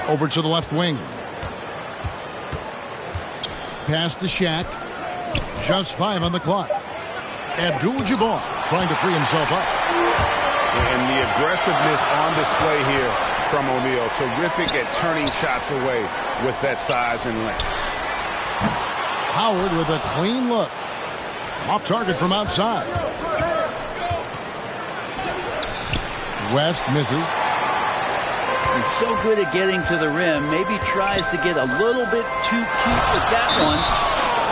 Over to the left wing. Pass to Shaq. Just 5 on the clock. Abdul-Jabbar trying to free himself up. And the aggressiveness on display here from O'Neal. Terrific at turning shots away with that size and length. Howard with a clean look. Off target from outside. West misses. He's so good at getting to the rim. Maybe tries to get a little bit too cute with that one.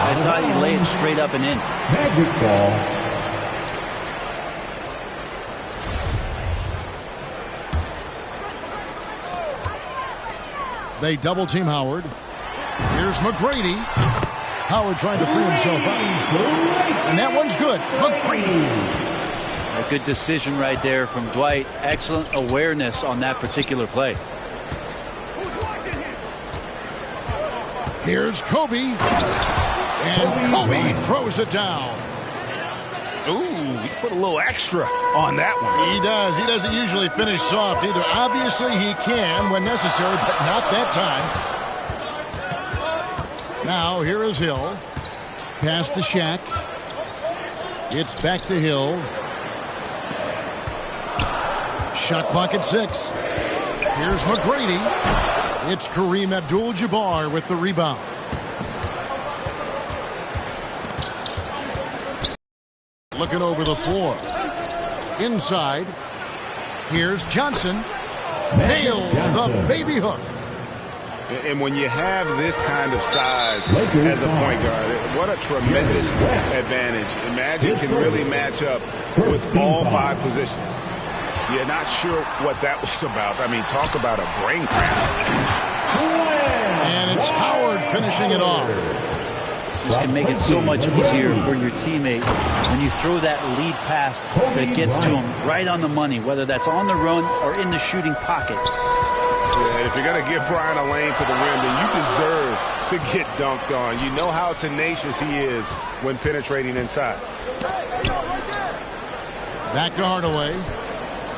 I thought he'd lay it straight up and in. Magic ball. They double team Howard. Here's McGrady. Howard trying to free himself up. And that one's good. McGrady. A good decision right there from Dwight. Excellent awareness on that particular play. Here's Kobe. And Kobe throws it down. Ooh, he put a little extra on that one. He does. He doesn't usually finish soft either. Obviously, he can when necessary, but not that time. Now, here is Hill. Pass to Shaq. It's back to Hill. Shot clock at 6. Here's McGrady. It's Kareem Abdul-Jabbar with the rebound. Looking over the floor. Inside. Here's Johnson. Nails the baby hook. And when you have this kind of size as a point guard, what a tremendous advantage. Magic can really match up with all 5 positions. You're not sure what that was about. I mean, talk about a brain cramp. And it's Howard finishing it off. This can make it so much easier for your teammate when you throw that lead pass that gets to him right on the money, whether that's on the run or in the shooting pocket. Yeah, if you're going to give Brian a lane to the rim, then you deserve to get dunked on. You know how tenacious he is when penetrating inside. Back to Hardaway.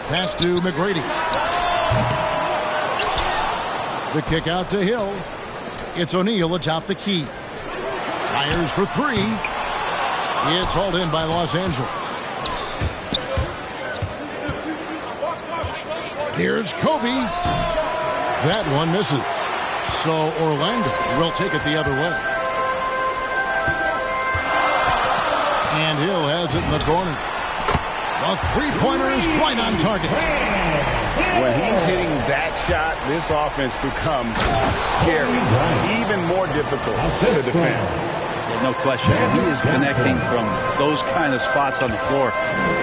Pass to McGrady. The kick out to Hill. It's O'Neal atop the key. Fires for 3. It's hauled in by Los Angeles. Here's Kobe. That one misses. So Orlando will take it the other way. And Hill has it in the corner. The three-pointer is right on target. When he's hitting that shot, this offense becomes scary. Even more difficult to defend. No question. He is connecting from those kind of spots on the floor.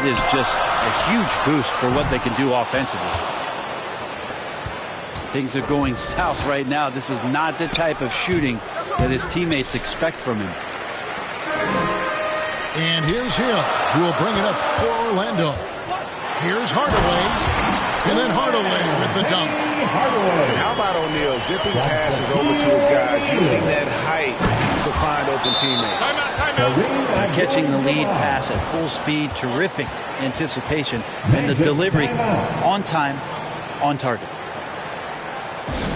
It is just a huge boost for what they can do offensively. Things are going south right now. This is not the type of shooting that his teammates expect from him. And here's Hill, who will bring it up for Orlando. Here's Hardaway. And then Hardaway with the dunk. And how about O'Neal zipping passes over to his guys, using that height to find open teammates. Timeout. Catching the lead pass at full speed, terrific anticipation, and the delivery on time, on target.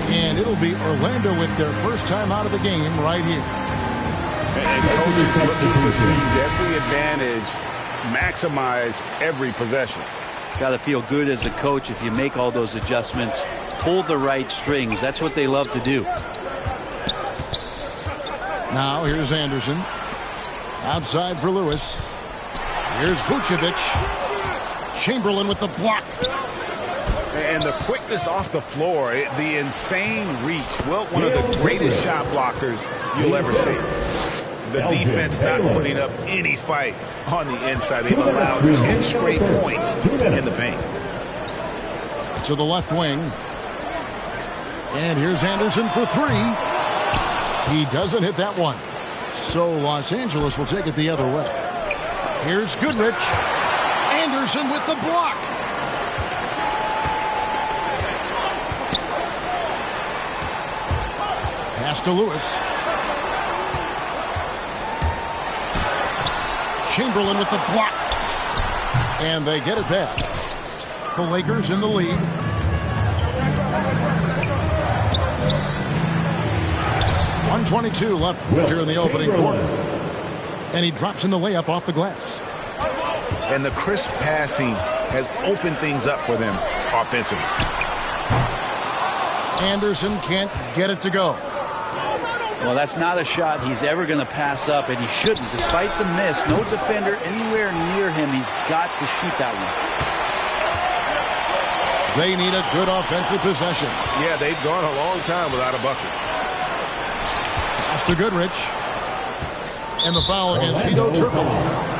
And it'll be Orlando with their first time out of the game right here. And coach is looking to seize every advantage, maximize every possession. Got to feel good as a coach if you make all those adjustments, pull the right strings. That's what they love to do. Now here's Anderson. Outside for Lewis. Here's Vucevic. Chamberlain with the block. And the quickness off the floor, the insane reach. Well, one of the greatest shot blockers you'll ever see. The defense not putting up any fight on the inside. They've allowed 10 straight points in the paint. To the left wing. And here's Anderson for 3. He doesn't hit that one. So Los Angeles will take it the other way. Here's Goodrich. Anderson with the block. Pass to Lewis. Chamberlain with the block. And they get it back. The Lakers in the lead. 2:22 left here in the opening quarter. And he drops in the layup off the glass. And the crisp passing has opened things up for them offensively. Anderson can't get it to go. Well, that's not a shot he's ever going to pass up, and he shouldn't. Despite the miss, no defender anywhere near him. He's got to shoot that one. They need a good offensive possession. Yeah, they've gone a long time without a bucket. Pass to Goodrich. And the foul against Hedo Turkoglu.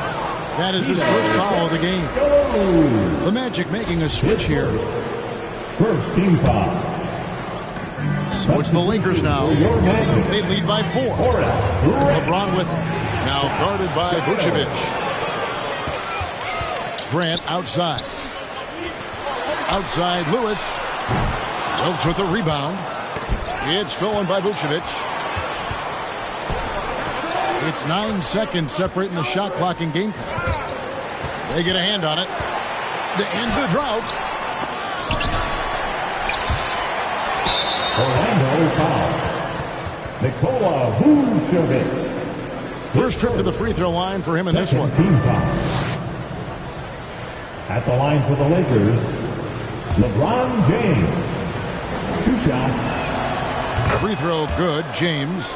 That is his first foul of the game. The Magic making a switch here. First team foul. So it's the Lakers now. They lead by 4. LeBron with it. Now guarded by Vucevic. Grant outside. Outside Lewis. Wilkes with the rebound. It's stolen by Vucevic. It's 9 seconds separating the shot clock and game clock. They get a hand on it. To end the drought. Orlando foul. Nikola Vucevic. First trip to the free throw line for him in this one. Team foul. At the line for the Lakers, LeBron James. 2 shots. Free throw good, James.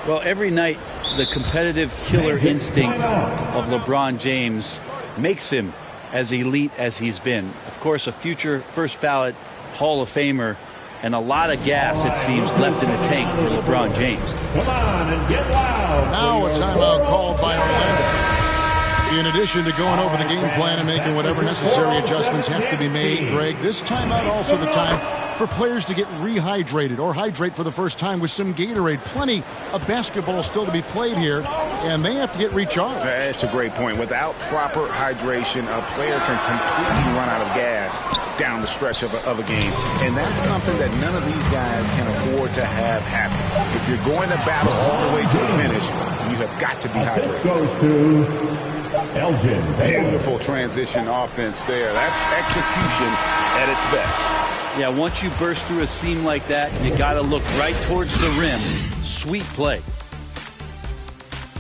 Well, every night, the competitive killer instinct of LeBron James makes him as elite as he's been. Of course, a future first ballot Hall of Famer, and a lot of gas, it seems, left in the tank for LeBron James. Come on and get loud. Now a timeout called by Orlando. In addition to going over the game plan and making whatever necessary adjustments have to be made, Greg, this timeout also the time for players to get rehydrated or hydrate for the first time with some Gatorade. Plenty of basketball still to be played here, and they have to get recharged. That's a great point. Without proper hydration, a player can completely run out of gas down the stretch of a game. And that's something that none of these guys can afford to have happen. If you're going to battle all the way to the finish, you have got to be hydrated. Goes to Elgin. Beautiful transition offense there. That's execution at its best. Yeah, once you burst through a seam like that, you got to look right towards the rim. Sweet play.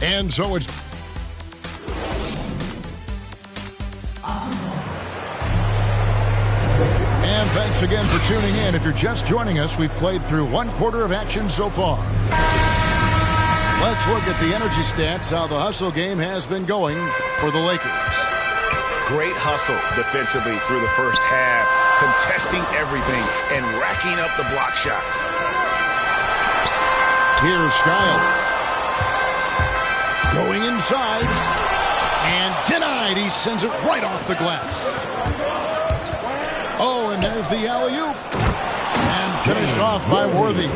And so it's... And thanks again for tuning in. If you're just joining us, we've played through 1 quarter of action so far. Let's look at the energy stats, how the hustle game has been going for the Lakers. Great hustle defensively through the first half, contesting everything and racking up the block shots. Here's Skiles. Going inside. And denied. He sends it right off the glass. Oh, and there's the alley-oop. And finished off by Worthy.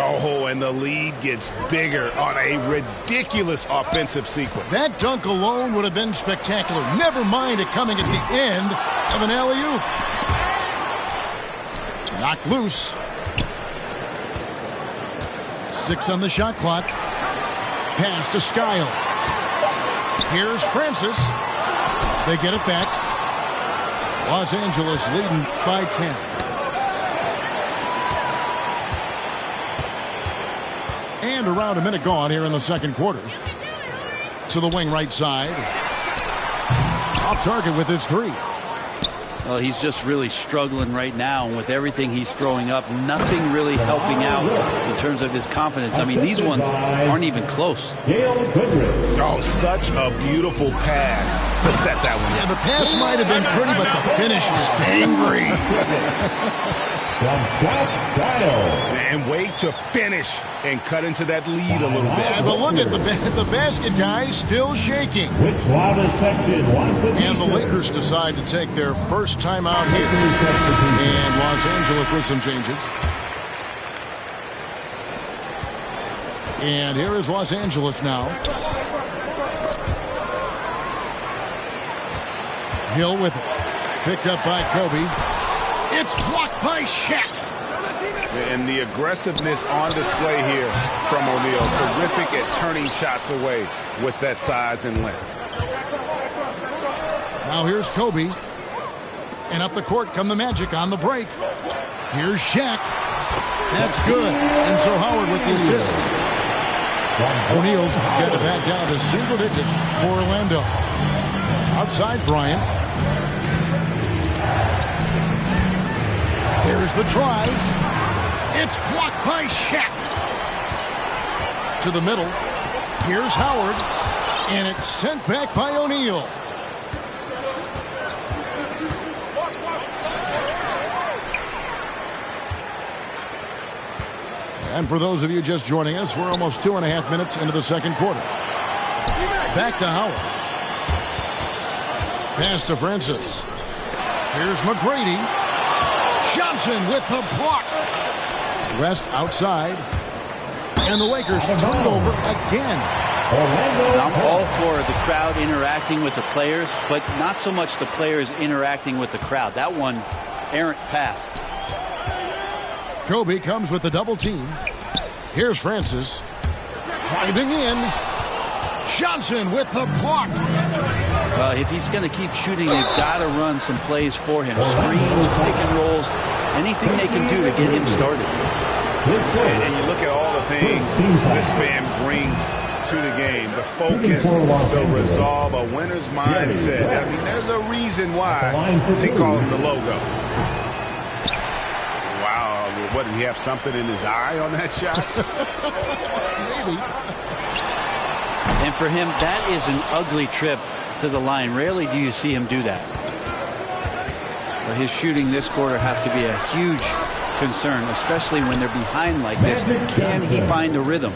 Oh, and the lead gets bigger on a ridiculous offensive sequence. That dunk alone would have been spectacular. Never mind it coming at the end of an alley-oop. Knocked loose. 6 on the shot clock. Pass to Skiles. Here's Francis. They get it back. Los Angeles leading by 10. And around a minute gone here in the second quarter. To the wing right side. Off target with his 3. Well, he's just really struggling right now. And with everything he's throwing up, nothing really helping out in terms of his confidence. I mean, these ones aren't even close. Oh, such a beautiful pass to set that one. Yeah, the pass might have been pretty, but the finish was angry. And wait to finish and cut into that lead a little bit. Yeah, but look at the basket guy still shaking. Which loudest section wants it? And the Lakers decide to take their first timeout here. And Los Angeles with some changes. And here is Los Angeles now. Hill with it. Picked up by Kobe. It's blocked by Shaq. And the aggressiveness on display here from O'Neal. Terrific at turning shots away with that size and length. Now here's Kobe. And up the court come the Magic on the break. Here's Shaq. That's good. And so Howard with the assist. O'Neal's got it back down to single digits for Orlando. Outside Bryant. There's the drive. It's blocked by Shaq. To the middle. Here's Howard. And it's sent back by O'Neal. And for those of you just joining us, we're almost 2.5 minutes into the second quarter. Back to Howard. Pass to Francis. Here's McGrady. Johnson with the block. West outside. And the Lakers turn it over again. I'm all for the crowd interacting with the players, but not so much the players interacting with the crowd. That one, errant pass. Kobe comes with the double team. Here's Francis. Driving in. Johnson with the block. If he's going to keep shooting, they've got to run some plays for him. Screens, pick and rolls, anything they can do to get him started. And you look at all the things this man brings to the game. The focus, the resolve, a winner's mindset. I mean, there's a reason why they call him the logo. What, did he have something in his eye on that shot? Maybe. And for him, that is an ugly trip to the line. Rarely do you see him do that. But his shooting this quarter has to be a huge concern, especially when they're behind like this. Can he find a rhythm?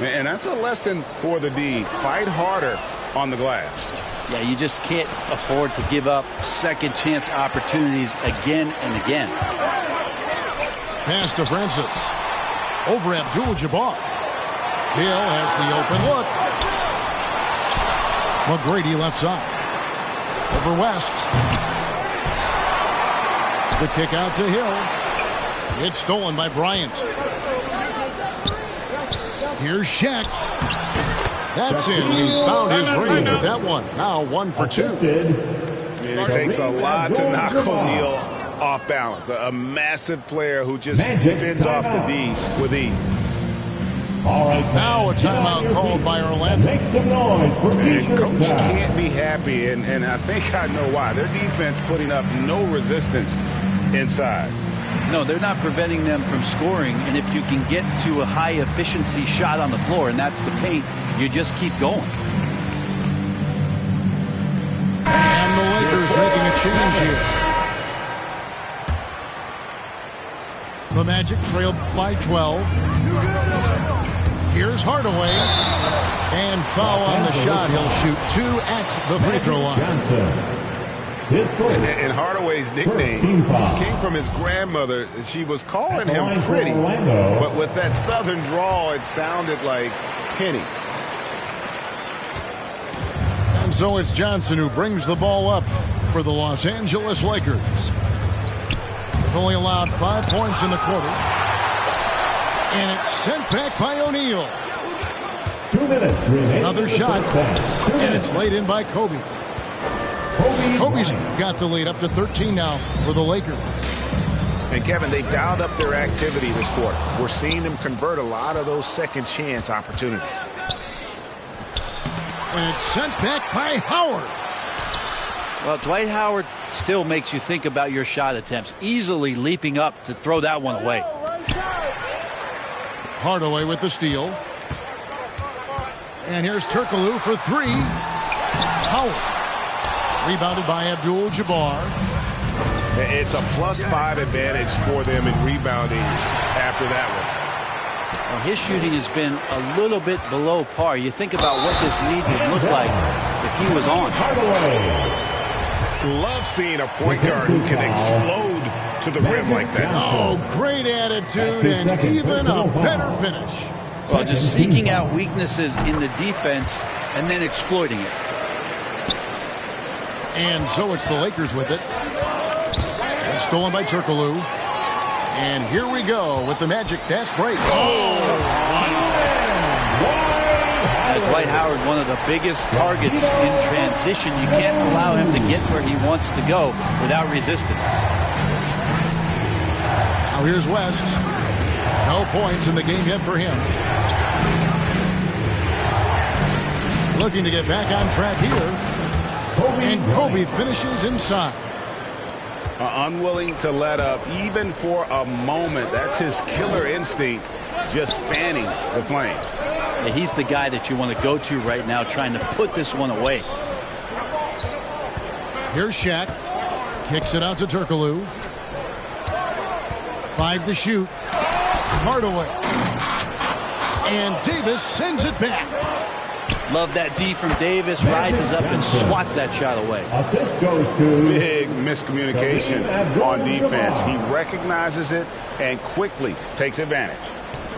And that's a lesson for the D. Fight harder on the glass. Yeah, you just can't afford to give up second chance opportunities again and again. Pass to Francis. Over Abdul-Jabbar. Hill has the open look. McGrady left side. Over West. The kick out to Hill. It's stolen by Bryant. Here's Shaq. That's in. He found his range with that one. Now 1 for 2. And it takes a lot to knock O'Neal off balance. A massive player who just fends off the D with ease. All right, now a timeout called by Orlando. Make some noise for And coach can't be happy, and I think I know why. Their defense putting up no resistance inside. No, they're not preventing them from scoring, and if you can get to a high efficiency shot on the floor, and that's the paint, you just keep going. And the Lakers making a change here. The Magic trail by 12. Here's Hardaway. And foul on the shot. He'll shoot 2 at the free throw line. And Hardaway's nickname came from his grandmother. She was calling him Pretty. But with that southern drawl, it sounded like Penny. And so it's Johnson who brings the ball up for the Los Angeles Lakers. Only allowed 5 points in the quarter. And it's sent back by O'Neal. 2 minutes remaining. Another shot. And it's laid in by Kobe. Kobe's got the lead up to 13 now for the Lakers. And Kevin, they dialed up their activity this quarter. We're seeing them convert a lot of those second chance opportunities. And it's sent back by Howard. Well, Dwight Howard still makes you think about your shot attempts, easily leaping up to throw that one away. Hardaway with the steal. And here's Turkoglu for 3. Howard. Rebounded by Abdul-Jabbar. It's a +5 advantage for them in rebounding after that one. Well, his shooting has been a little bit below par. You think about what this lead would look like if he was on. Love seeing a point guard who can explode to the rim like that. Oh, great attitude and even a better finish. Well, just seeking out weaknesses in the defense and then exploiting it. And so it's the Lakers with it. And stolen by Turkoglu. And here we go with the Magic fast break. Dwight Howard, one of the biggest targets in transition. You can't allow him to get where he wants to go without resistance. Now here's West. No points in the game yet for him. Looking to get back on track here. And Kobe finishes inside. Unwilling to let up even for a moment. That's his killer instinct, just fanning the flames. Yeah, he's the guy that you want to go to right now, trying to put this one away. Here's Shaq. Kicks it out to Turkoglu. 5 to shoot. Hardaway. And Davis sends it back. Love that D from Davis. Rises up and swats that shot away. Assist goes to Big miscommunication on defense. He recognizes it and quickly takes advantage.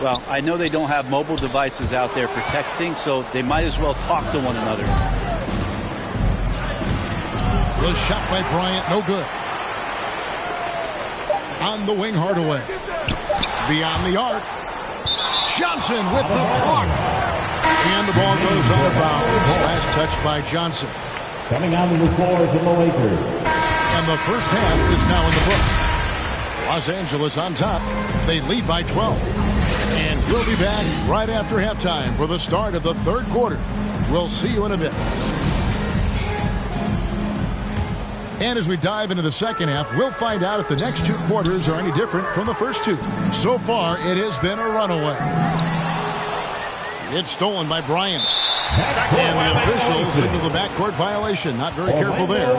Well, I know they don't have mobile devices out there for texting, so they might as well talk to one another. The shot by Bryant, no good. On the wing, Hardaway. Beyond the arc. Johnson with the block. And the ball goes out of bounds. Last touch by Johnson. Coming out of the floor for the Lakers. And the first half is now in the books. Los Angeles on top. They lead by 12. And we'll be back right after halftime for the start of the third quarter. We'll see you in a bit. And as we dive into the second half, we'll find out if the next 2 quarters are any different from the first 2. So far, it has been a runaway. It's stolen by Bryant. And the officials signal the backcourt violation. Not very careful there.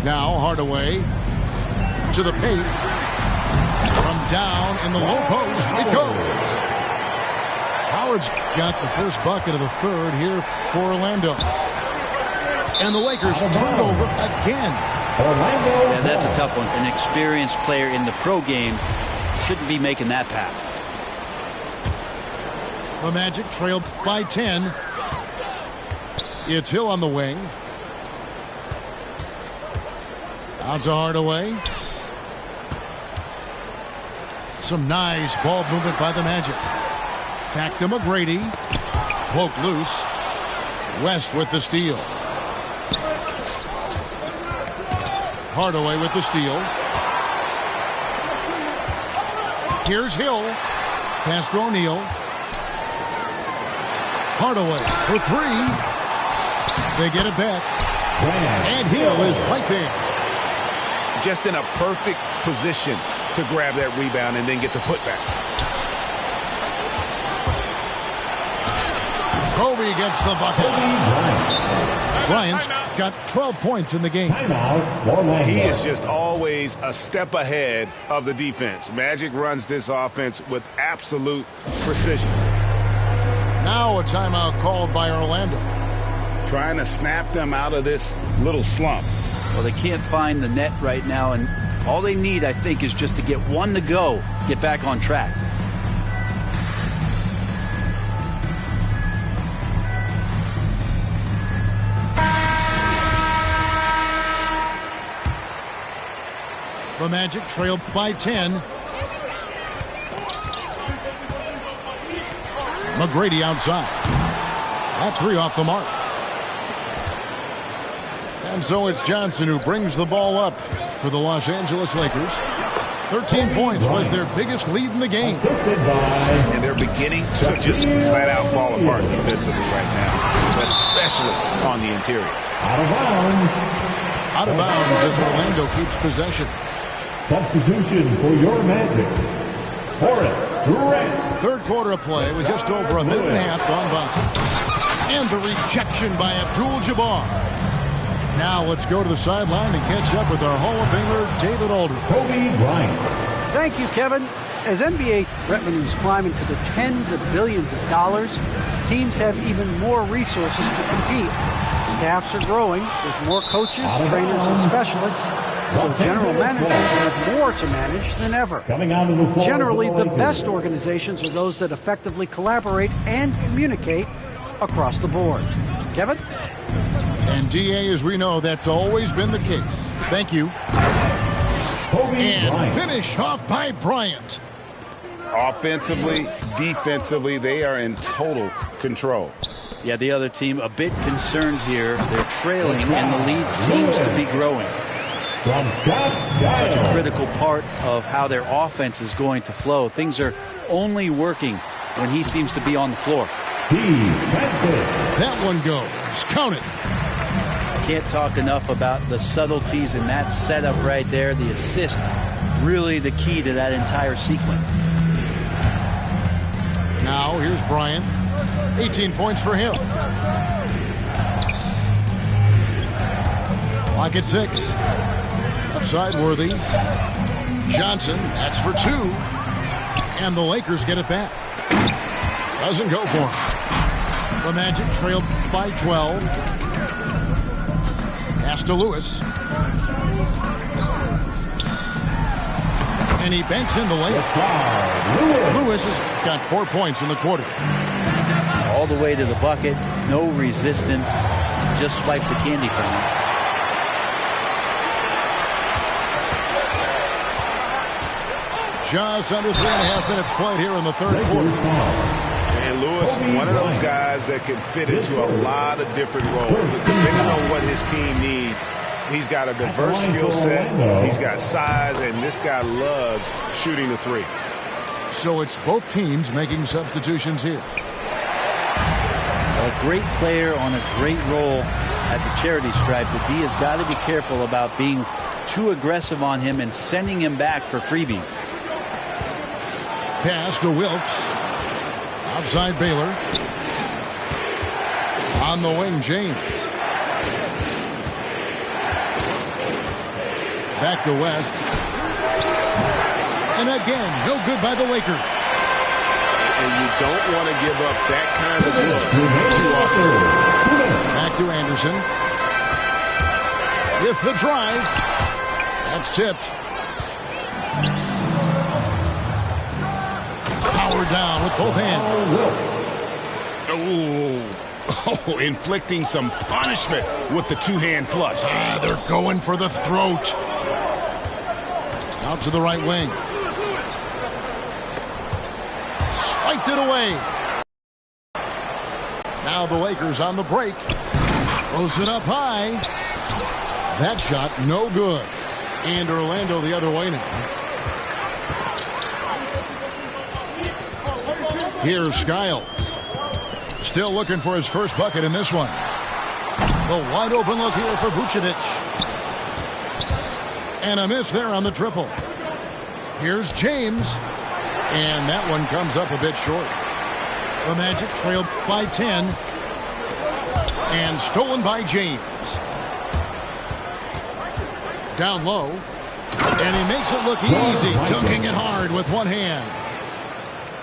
Now Hardaway to the paint. From down in the low post, it goes. Howard's got the first bucket of the third here for Orlando. And the Lakers turn it over again. Yeah, that's a tough one. An experienced player in the pro game shouldn't be making that pass. The Magic trail by 10. It's Hill on the wing. Out to Hardaway. Some nice ball movement by the Magic. Back to McGrady. Poked loose. West with the steal. Hardaway with the steal. Here's Hill. Pass to O'Neal. Hardaway for 3. They get it back. And Hill is right there. Just in a perfect position to grab that rebound and then get the putback. Kobe gets the bucket. Bryant got 12 points in the game. He is just always a step ahead of the defense. Magic runs this offense with absolute precision. Now a timeout called by Orlando. Trying to snap them out of this little slump. Well, they can't find the net right now, and all they need, I think, is just to get one to go, get back on track. The Magic trail by 10. McGrady outside. That 3 off the mark. And so it's Johnson who brings the ball up for the Los Angeles Lakers. 13 points was their biggest lead in the game. And they're beginning to just flat out fall apart defensively right now, especially on the interior. Out of bounds. Out of bounds as Orlando keeps possession. Substitution for your Magic. Horace Grant. Third quarter of play with just over a minute and a half gone by. And the rejection by Abdul-Jabbar. Now let's go to the sideline and catch up with our Hall of Famer, David Aldridge. Kobe Bryant. Thank you, Kevin. As NBA revenues climb into the tens of billions of dollars, teams have even more resources to compete. Staffs are growing with more coaches, trainers, and specialists, so general managers have more to manage than ever. Coming out of the floor. Generally, the best organizations are those that effectively collaborate and communicate across the board. Kevin? And DA, as we know, that's always been the case. Thank you. Kobe And Bryant. finish off by Bryant. Offensively, defensively, they are in total control. Yeah, the other team a bit concerned here. They're trailing, and the lead seems to be growing. Such a critical part of how their offense is going to flow. Things are only working when he seems to be on the floor. That one goes. Count it. Can't talk enough about the subtleties in that setup right there. The assist, really the key to that entire sequence. Now here's Bryant. 18 points for him. Lock at 6. Offside worthy. Johnson, that's for 2. And the Lakers get it back. Doesn't go for him. The Magic trailed by 12. Pass to Lewis. And he banks in the layup. Lewis has got 4 points in the quarter. All the way to the bucket. No resistance. Just swipe the candy corn. Just under 3.5 minutes played here in the third quarter. And Lewis, one of those guys that can fit into a lot of different roles. Depending on what his team needs, he's got a diverse skill set. He's got size, and this guy loves shooting the three. So it's both teams making substitutions here. A great player on a great role at the charity stripe. The D has got to be careful about being too aggressive on him and sending him back for freebies. Pass to Wilkes. Outside Baylor. On the wing, James. Back to West. And again, no good by the Lakers. And you don't want to give up that kind of look too often. Back to Anderson. With the drive. That's tipped. Powered down with both hands. Oh, inflicting some punishment with the two-hand flush. They're going for the throat. Out to the right wing. Swiped it away. Now the Lakers on the break. Throws it up high. That shot no good. And Orlando the other way now. Here's Skiles. Still looking for his first bucket in this one. The wide open look here for Vucevic. And a miss there on the triple. Here's James. And that one comes up a bit short. The Magic trailed by 10. And stolen by James. Down low. And he makes it look easy, dunking it hard with one hand.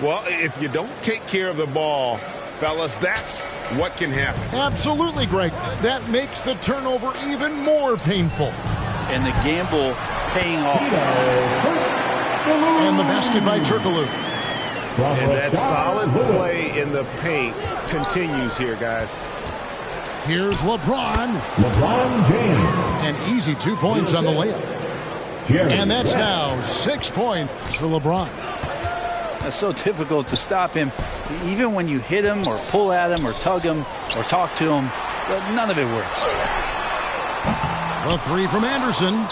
Well, if you don't take care of the ball, fellas, that's what can happen. Absolutely, Greg. That makes the turnover even more painful. And the gamble paying off. And the basket by Turkoglu. And that solid play in the paint continues here, guys. Here's LeBron. LeBron James. An easy 2 points on the layup. And that's now 6 points for LeBron. It's so difficult to stop him. Even when you hit him or pull at him or tug him or talk to him, none of it works. A three from Anderson.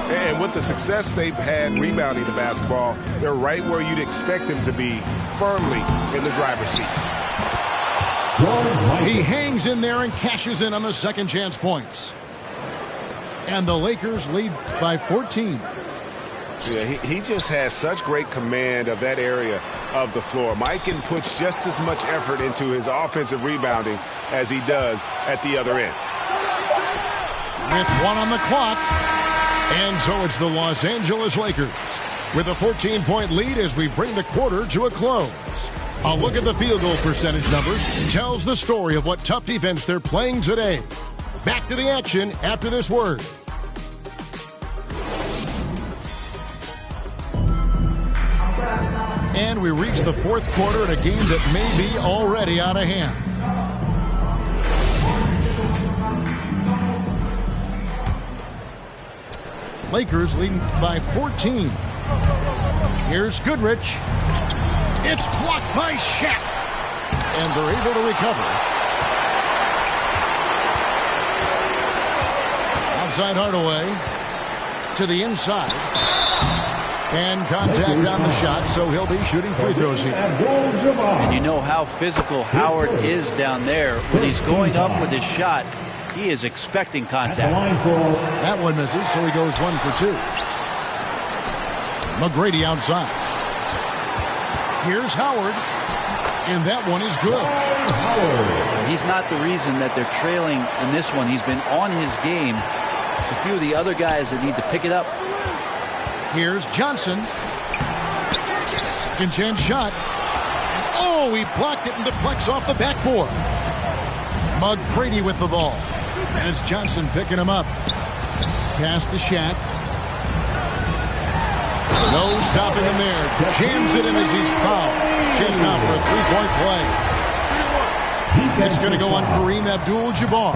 And with the success they've had rebounding the basketball, they're right where you'd expect them to be, firmly in the driver's seat. He hangs in there and cashes in on the second chance points. And the Lakers lead by 14. Yeah, he just has such great command of that area of the floor. Mikan puts just as much effort into his offensive rebounding as he does at the other end. With 1 on the clock. And so it's the Los Angeles Lakers with a 14-point lead as we bring the quarter to a close. A look at the field goal percentage numbers tells the story of what tough defense they're playing today. Back to the action after this word. And we reach the fourth quarter in a game that may be already out of hand. Lakers leading by 14. Here's Goodrich. It's blocked by Shaq. And they're able to recover. Outside Hardaway. To the inside. And contact on the shot, so he'll be shooting free throws here. And you know how physical Howard is down there. When he's going up with his shot, he is expecting contact. That one misses, so he goes 1 for 2. McGrady outside. Here's Howard. And that one is good. He's not the reason that they're trailing in this one. He's been on his game. It's a few of the other guys that need to pick it up. Here's Johnson. Second chance shot. And oh, he blocked it and deflects off the backboard. McGrady with the ball. And it's Johnson picking him up. Pass to Shaq. No stopping him there. Jams it in as he's fouled. Chance now for a three-point play. It's going to go on Kareem Abdul-Jabbar.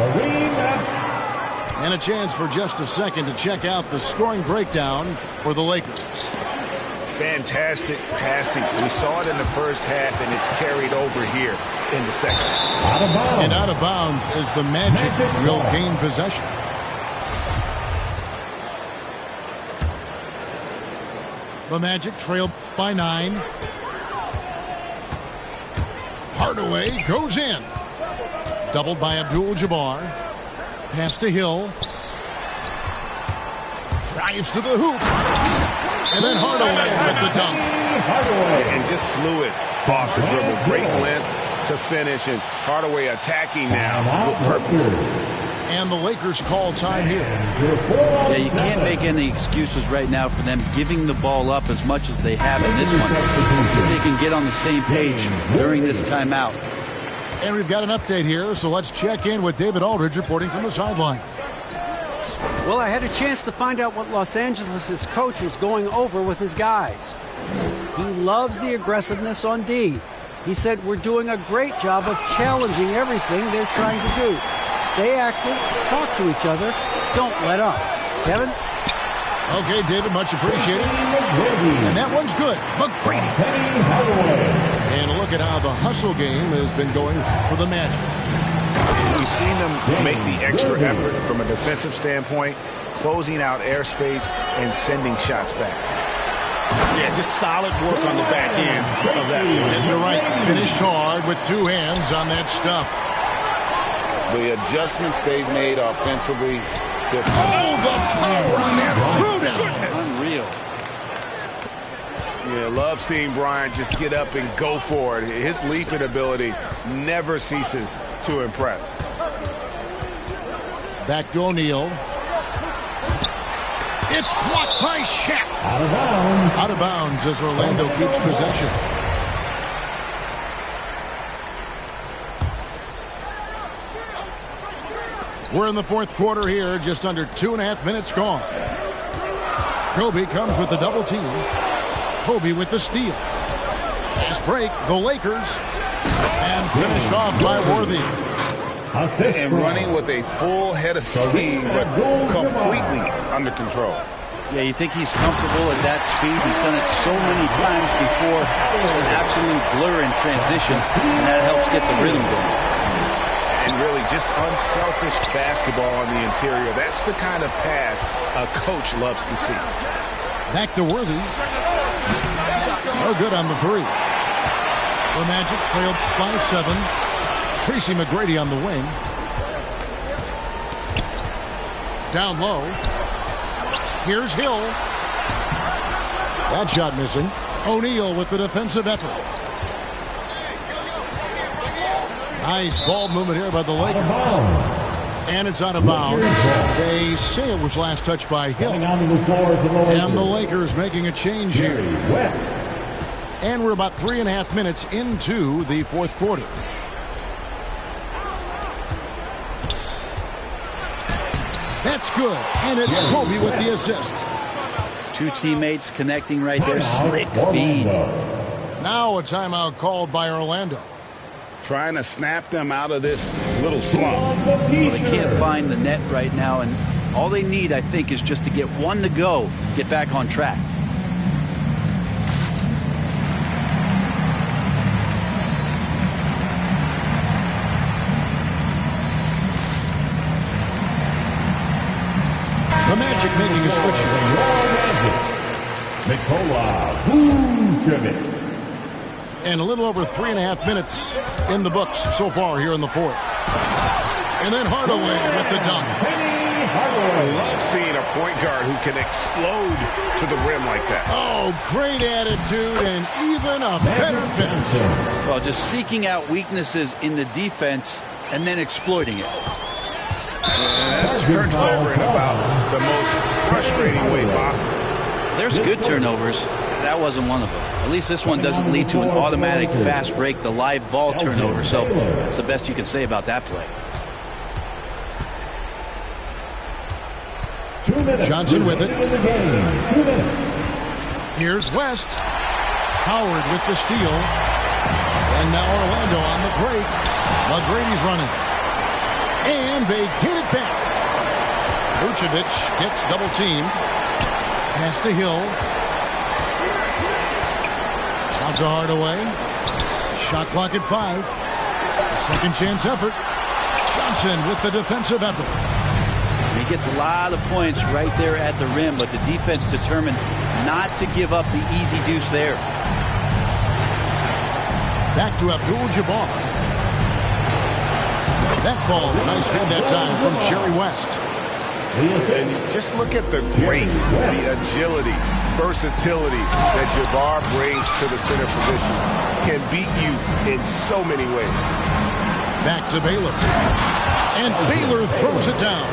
And a chance for just a second to check out the scoring breakdown for the Lakers. Fantastic passing. We saw it in the first half, and it's carried over here in the second. And out of bounds as the Magic will gain possession. The Magic trail by 9. Hardaway goes in. Doubled by Abdul-Jabbar. Pass to Hill. Drives to the hoop. And then Hardaway with the dunk. And just fluid off the dribble. Great length to finish. And Hardaway attacking now with purpose. And the Lakers call time here. Yeah, you can't make any excuses right now for them giving the ball up as much as they have in this one. They can get on the same page during this timeout. And we've got an update here, so let's check in with David Aldridge reporting from the sideline. Well, I had a chance to find out what Los Angeles' coach was going over with his guys. He loves the aggressiveness on D. He said, we're doing a great job of challenging everything they're trying to do. Stay active, talk to each other, don't let up. Kevin? Okay, David, much appreciated. And that one's good. McGrady. And look at how the hustle game has been going for the Magic. We've seen them make the extra effort from a defensive standpoint, closing out airspace and sending shots back. Yeah, just solid work on the back end of that. And you're right, finished hard with two hands on that stuff. The adjustments they've made offensively. Oh, the power on that throw-down. Unreal. Yeah, love seeing Bryant just get up and go for it. His leaping ability never ceases to impress. Back to O'Neal. It's blocked by Shaq. Out of bounds. Out of bounds as Orlando keeps possession. We're in the fourth quarter here, just under 2.5 minutes gone. Kobe comes with the double team. Kobe with the steal. Fast break, the Lakers. And finished off by Worthy. And running with a full head of steam, but completely under control. Yeah, you think he's comfortable at that speed. He's done it so many times before. Just an absolute blur in transition, and that helps get the rhythm going. And really just unselfish basketball on the interior. That's the kind of pass a coach loves to see. Back to Worthy. No good on the three. The Magic trailed by 7. Tracy McGrady on the wing. Down low. Here's Hill. That shot missing. O'Neal with the defensive effort. Nice ball movement here by the Lakers. And it's out of bounds. They say it was last touched by Hill. And the Lakers making a change here. And we're about 3.5 minutes into the fourth quarter. That's good. And it's Kobe with the assist. Two teammates connecting right there. Slick feed. Now a timeout called by Orlando. Trying to snap them out of this little slump. Well, they can't find the net right now, and all they need, I think, is just to get one to go, get back on track. Magic making a switch here. And a little over 3.5 minutes in the books so far here in the fourth. And then Hardaway with the dunk. I love seeing a point guard who can explode to the rim like that. Oh, great attitude and even a better finish. Well, just seeking out weaknesses in the defense and then exploiting it. And that's turned over in about the most frustrating way possible. There's good turnovers. That wasn't one of them. At least this one doesn't lead to an automatic fast break, the live ball turnover. So that's the best you can say about that play. Johnson with it. Here's West. Howard with the steal. And now Orlando on the break. McGrady's running. And they get it back. Vucevic gets double teamed. Pass to Hill. Out to Hardaway. Shot clock at 5. Second chance effort. Johnson with the defensive effort. He gets a lot of points right there at the rim, but the defense determined not to give up the easy deuce there. Back to Abdul-Jabbar. That ball, nice feed that time from Jerry West. And just look at the grace, the agility, versatility that Jabbar brings to the center position. Can beat you in so many ways. Back to Baylor. And Baylor throws it down.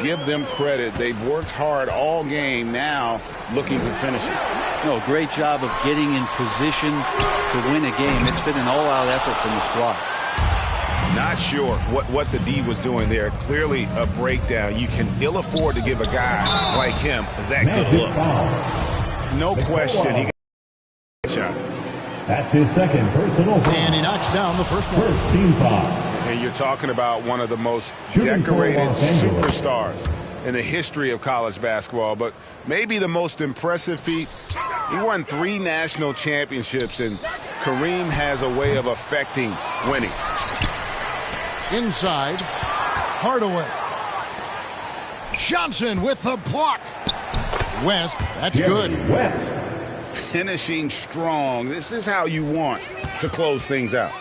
Give them credit. They've worked hard all game, now looking to finish it. No, great job of getting in position to win a game. It's been an all-out effort from the squad. Not sure what the D was doing there. Clearly a breakdown. You can ill afford to give a guy like him that good look. No question he got a shot. That's his second personal foul. And he knocks down the first one. First team foul. And you're talking about one of the most decorated superstars in the history of college basketball, but maybe the most impressive feat. He won 3 national championships, and Kareem has a way of affecting winning. Inside, Hardaway. Johnson with the block. West, that's good. West. Finishing strong. This is how you want to close things out.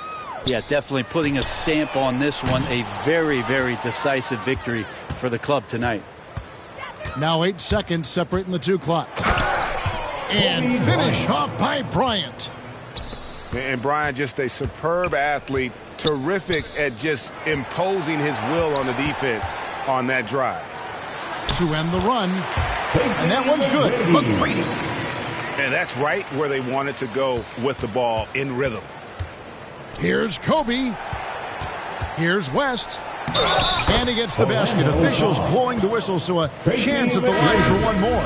Yeah, definitely putting a stamp on this one. A very, very decisive victory for the club tonight. Now 8 seconds separating the two clocks. And finish off by Bryant. And Bryant, just a superb athlete. Terrific at just imposing his will on the defense on that drive. To end the run. And that one's good. McGrady. And that's right where they wanted to go with the ball, in rhythm. Here's Kobe. Here's West. And he gets the basket. Officials blowing the whistle, so a chance at the line for one more.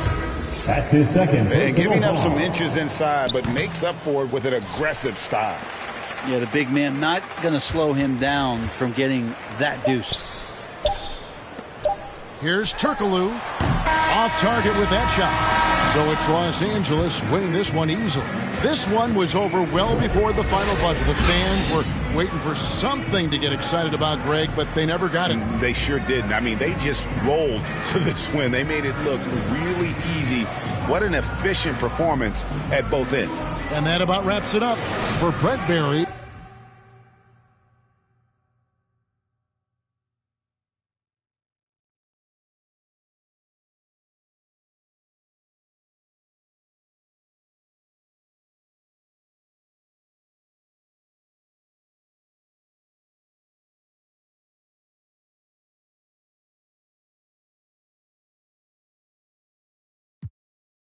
That's his second. And giving up some inches inside, but makes up for it with an aggressive style. Yeah, the big man not going to slow him down from getting that deuce. Here's Turkoglu. Off target with that shot. So it's Los Angeles winning this one easily. This one was over well before the final buzzer. The fans were waiting for something to get excited about, Greg, but they never got it. They sure didn't. I mean, they just rolled to this win. They made it look really easy. What an efficient performance at both ends. And that about wraps it up for Brett Barry.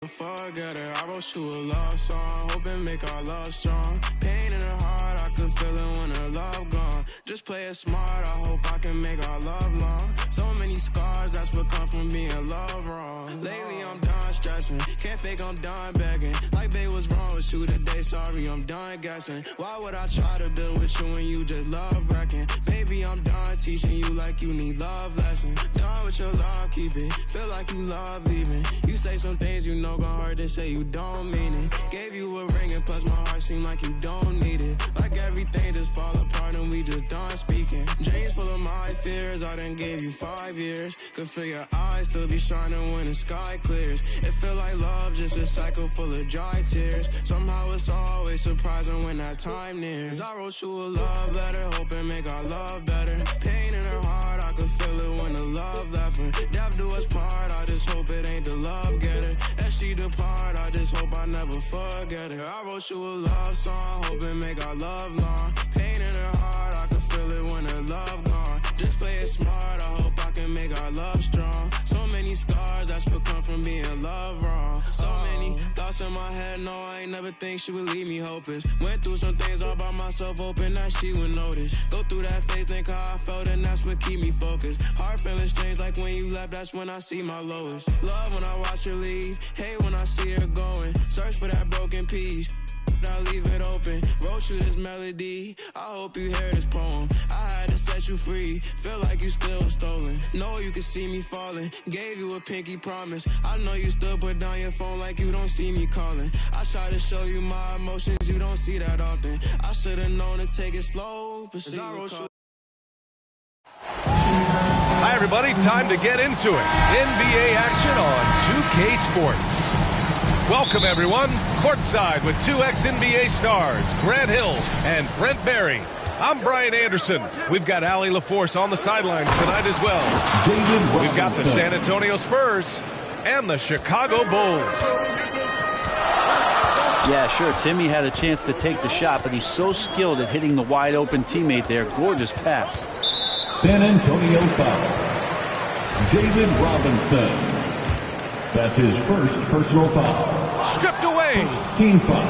Before I got her, I wrote you a love song, hoping make our love strong. Pain in her heart, I can feel it when her love gone. Just play it smart, I hope I can make our love long. So many scars, that's what come from being loved wrong. Lately I'm done stressing, can't fake, I'm done begging. Like babe, what's wrong with you today? Sorry, I'm done guessing. Why would I try to build with you when you just love wrecking? Baby, I'm done teaching you like you need love lessons. Done with with your love, keep it. Feel like you love leaving. You say some things you know gon' hurt, then say you don't mean it. Gave you a ring and plus my heart seem like you don't need it. Like everything just fall apart and we just done speaking. Dreams full of my fears, I done gave you 5 years. Could feel your eyes still be shining when the sky clears. It feel like love, just a cycle full of dry tears. Somehow it's always surprising when that time nears. I wrote you a love letter, hoping make our love better. Pain in her heart, I could feel it when the love left her. Death do us part, I just hope it ain't the love getter. As she depart, I just hope I never forget her. I wrote you a love song, hoping make our love long. Pain in her heart, I could feel it when her love gone. Just play it smart, I hope I can make our love strong. So many scars, that's what come from being loved wrong. So many thoughts in my head, no, I ain't never think she would leave me hopeless. Went through some things all by myself, hoping that she would notice. Go through that phase, think how I felt, and that's what keep me focused. Heart feeling strange, like when you left, that's when I see my lowest. Love when I watch her leave, hate when I see her going. Search for that broken piece, I leave it open. Wrote you this melody, I hope you hear this poem. I had to set you free, feel like you still stolen. Know you can see me falling, gave you a pinky promise. I know you still put down your phone like you don't see me calling. I try to show you my emotions, you don't see that often. I should've known to take it slow, but see you call. Hi everybody, time to get into it. NBA action on 2K Sports. Welcome everyone, courtside with 2 ex-NBA stars, Grant Hill and Brent Barry. I'm Brian Anderson. We've got Allie LaForce on the sidelines tonight as well. We've got the San Antonio Spurs and the Chicago Bulls. Yeah, sure, Timmy had a chance to take the shot, but he's so skilled at hitting the wide open teammate there. Gorgeous pass. San Antonio foul. David Robinson. That's his first personal foul. Stripped away. First team foul.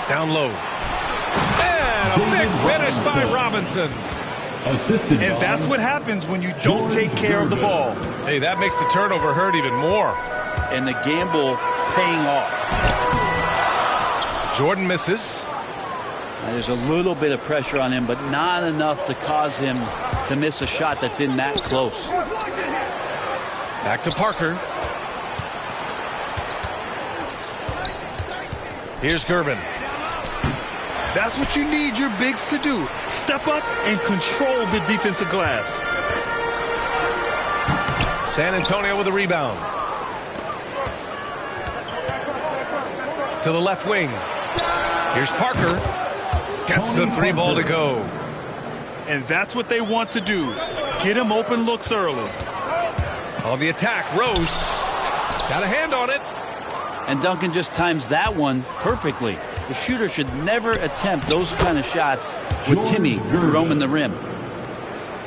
Down low. And a big finish by Robinson. Assisted and that's what happens when you don't take care of the ball. Hey, that makes the turnover hurt even more. And the gamble paying off. Jordan misses. There's a little bit of pressure on him, but not enough to cause him to miss a shot that's in that close. Back to Parker. Here's Gervin. That's what you need your bigs to do. Step up and control the defensive glass. San Antonio with a rebound. To the left wing. Here's Parker. Gets the 3 ball to go. And that's what they want to do. Get him open looks early. On the attack, Rose. Got a hand on it. And Duncan just times that one perfectly. The shooter should never attempt those kind of shots with Timmy roaming the rim.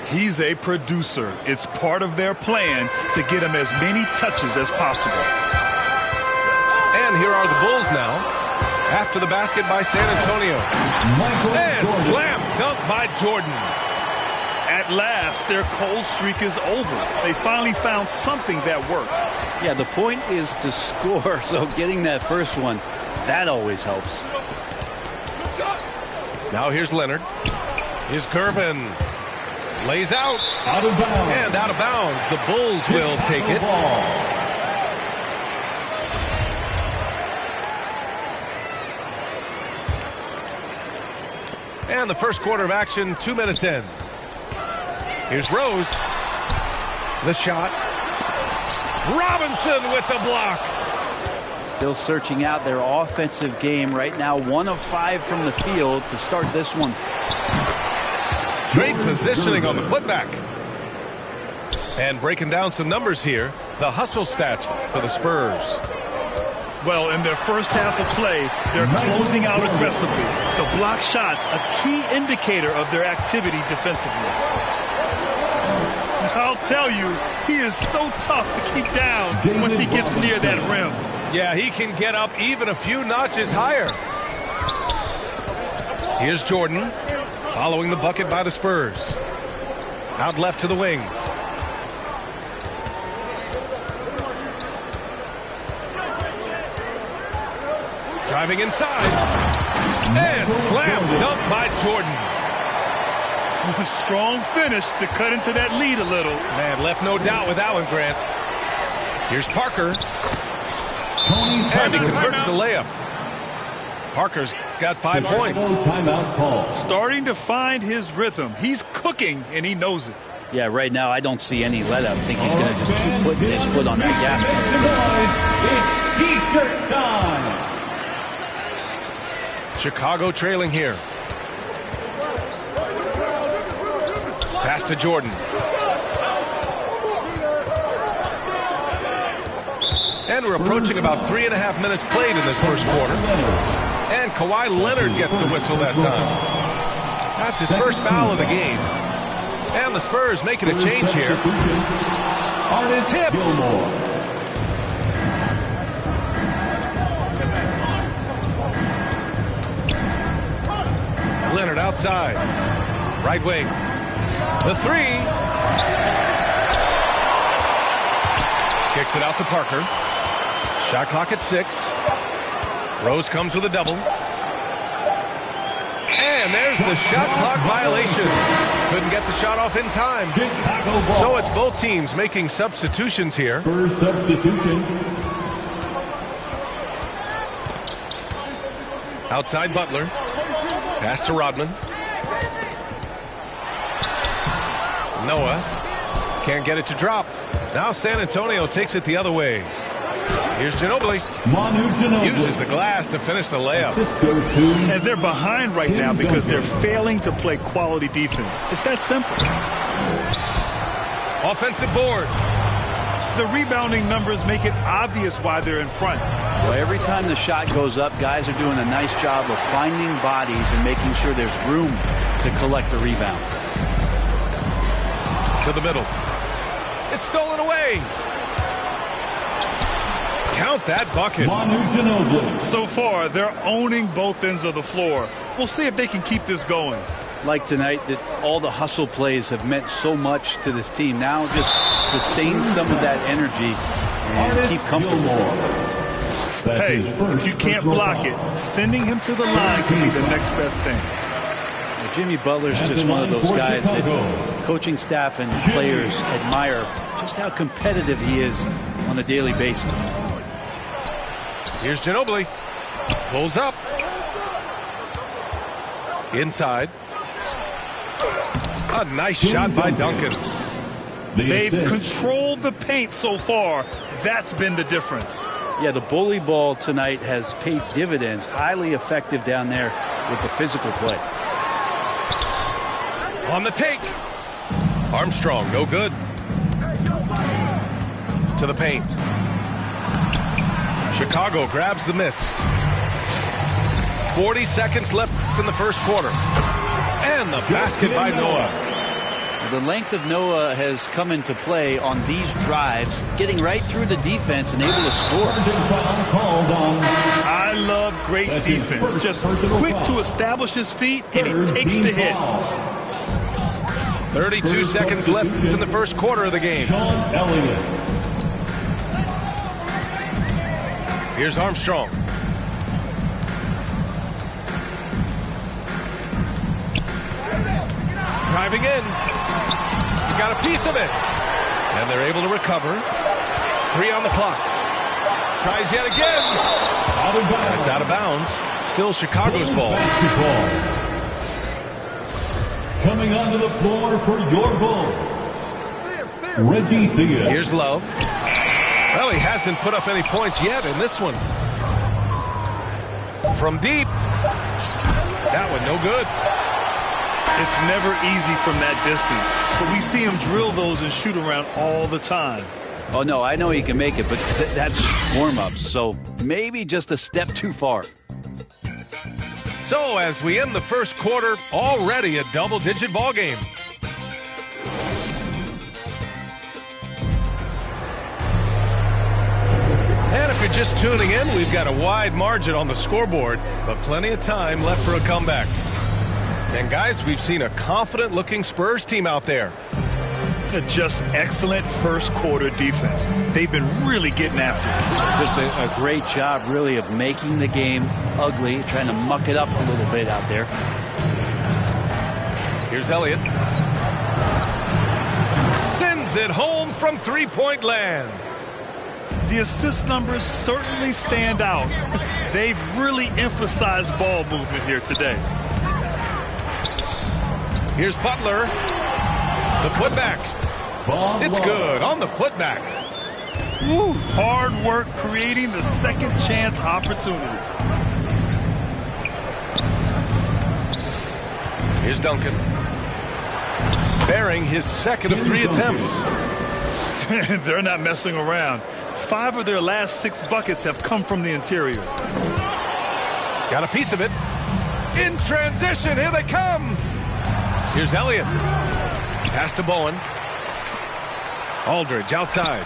He's a producer. It's part of their plan to get him as many touches as possible. And here are the Bulls now. After the basket by San Antonio. And slam dunk by Jordan. At last, their cold streak is over. They finally found something that worked. Yeah, the point is to score, so getting that first one, that always helps. Now here's Leonard. Here's Gervin. Lays out. Out of bounds. And out of bounds. The Bulls will take it. And the first quarter of action, 2 minutes in. Here's Rose. The shot. Robinson with the block. Still searching out their offensive game right now. 1 of 5 from the field to start this one. Great positioning on the putback. And breaking down some numbers here. The hustle stats for the Spurs. Well, in their first half of play, they're closing out aggressively. The block shots, a key indicator of their activity defensively. I'll tell you, he is so tough to keep down once he gets near that rim. Yeah, he can get up even a few notches higher. Here's Jordan, following the bucket by the Spurs. Out left to the wing. Driving inside. And slam dunk by Jordan. Strong finish to cut into that lead a little. Man, left no doubt with that one, Grant. Here's Parker. And he converts the layup. Parker's got 5 points. Timeout call. Starting to find his rhythm. He's cooking, and he knows it. Yeah, right now I don't see any let up. I think he's going to just keep putting his foot on that gas pedal. It's T-shirt time. Chicago trailing here. Pass to Jordan. And we're approaching about 3.5 minutes played in this first quarter. And Kawhi Leonard gets a whistle that time. That's his first foul of the game. And the Spurs making a change here. Tipped. Leonard outside. Right wing. The three. Kicks it out to Parker. Shot clock at 6. Rose comes with a double. And there's the shot clock violation. Couldn't get the shot off in time. So it's both teams making substitutions here. First substitution. Outside Butler. Pass to Rodman. Noah can't get it to drop. Now San Antonio takes it the other way. Here's Ginobili. Uses the glass to finish the layup. And they're behind right now because they're failing to play quality defense. It's that simple. Offensive board. The rebounding numbers make it obvious why they're in front. Well, every time the shot goes up, guys are doing a nice job of finding bodies and making sure there's room to collect the rebound. To the middle. It's stolen away. Count that bucket. So far, they're owning both ends of the floor. We'll see if they can keep this going. Like tonight, that all the hustle plays have meant so much to this team. Now just sustain some of that energy and keep comfortable. Hey, if you can't block it, sending him to the line can be the next best thing. Well, Jimmy Butler's just one of those guys that coaching staff and players admire just how competitive he is on a daily basis. Here's Ginobili. Pulls up. Inside. A nice shot by Duncan. They've controlled the paint so far. That's been the difference. Yeah, the bully ball tonight has paid dividends. Highly effective down there with the physical play. On the take. Armstrong, no good. To the paint. Chicago grabs the miss. 40 seconds left in the first quarter. And the basket by Noah. The length of Noah has come into play on these drives, getting right through the defense and able to score. I love great defense. Just quick to establish his feet, and he takes the hit. 32 seconds left in the first quarter of the game. Here's Armstrong. Driving in. He got a piece of it. And they're able to recover. 3 on the clock. Tries yet again. And it's out of bounds. Still Chicago's ball. Coming onto the floor for your Bulls, Reggie Theus. Here's Love. Well, he hasn't put up any points yet in this one. From deep. That one no good. It's never easy from that distance, but we see him drill those and shoot around all the time. Oh, no, I know he can make it, but that's warm-ups, so maybe just a step too far. So as we end the first quarter, already a double-digit ball game. And if you're just tuning in, we've got a wide margin on the scoreboard, but plenty of time left for a comeback. And guys, we've seen a confident-looking Spurs team out there. Just excellent first quarter defense. They've been really getting after it. Just a great job, really, of making the game ugly, trying to muck it up a little bit out there. Here's Elliott. Sends it home from three-point land. The assist numbers certainly stand out. They've really emphasized ball movement here today. Here's Butler. The putback. It's good on the putback. Woo, hard work creating the second chance opportunity. Here's Duncan. Bearing his second of 3 attempts. They're not messing around. 5 of their last 6 buckets have come from the interior. Got a piece of it. In transition, here they come. Here's Elliott. Pass to Bowen. Aldridge outside.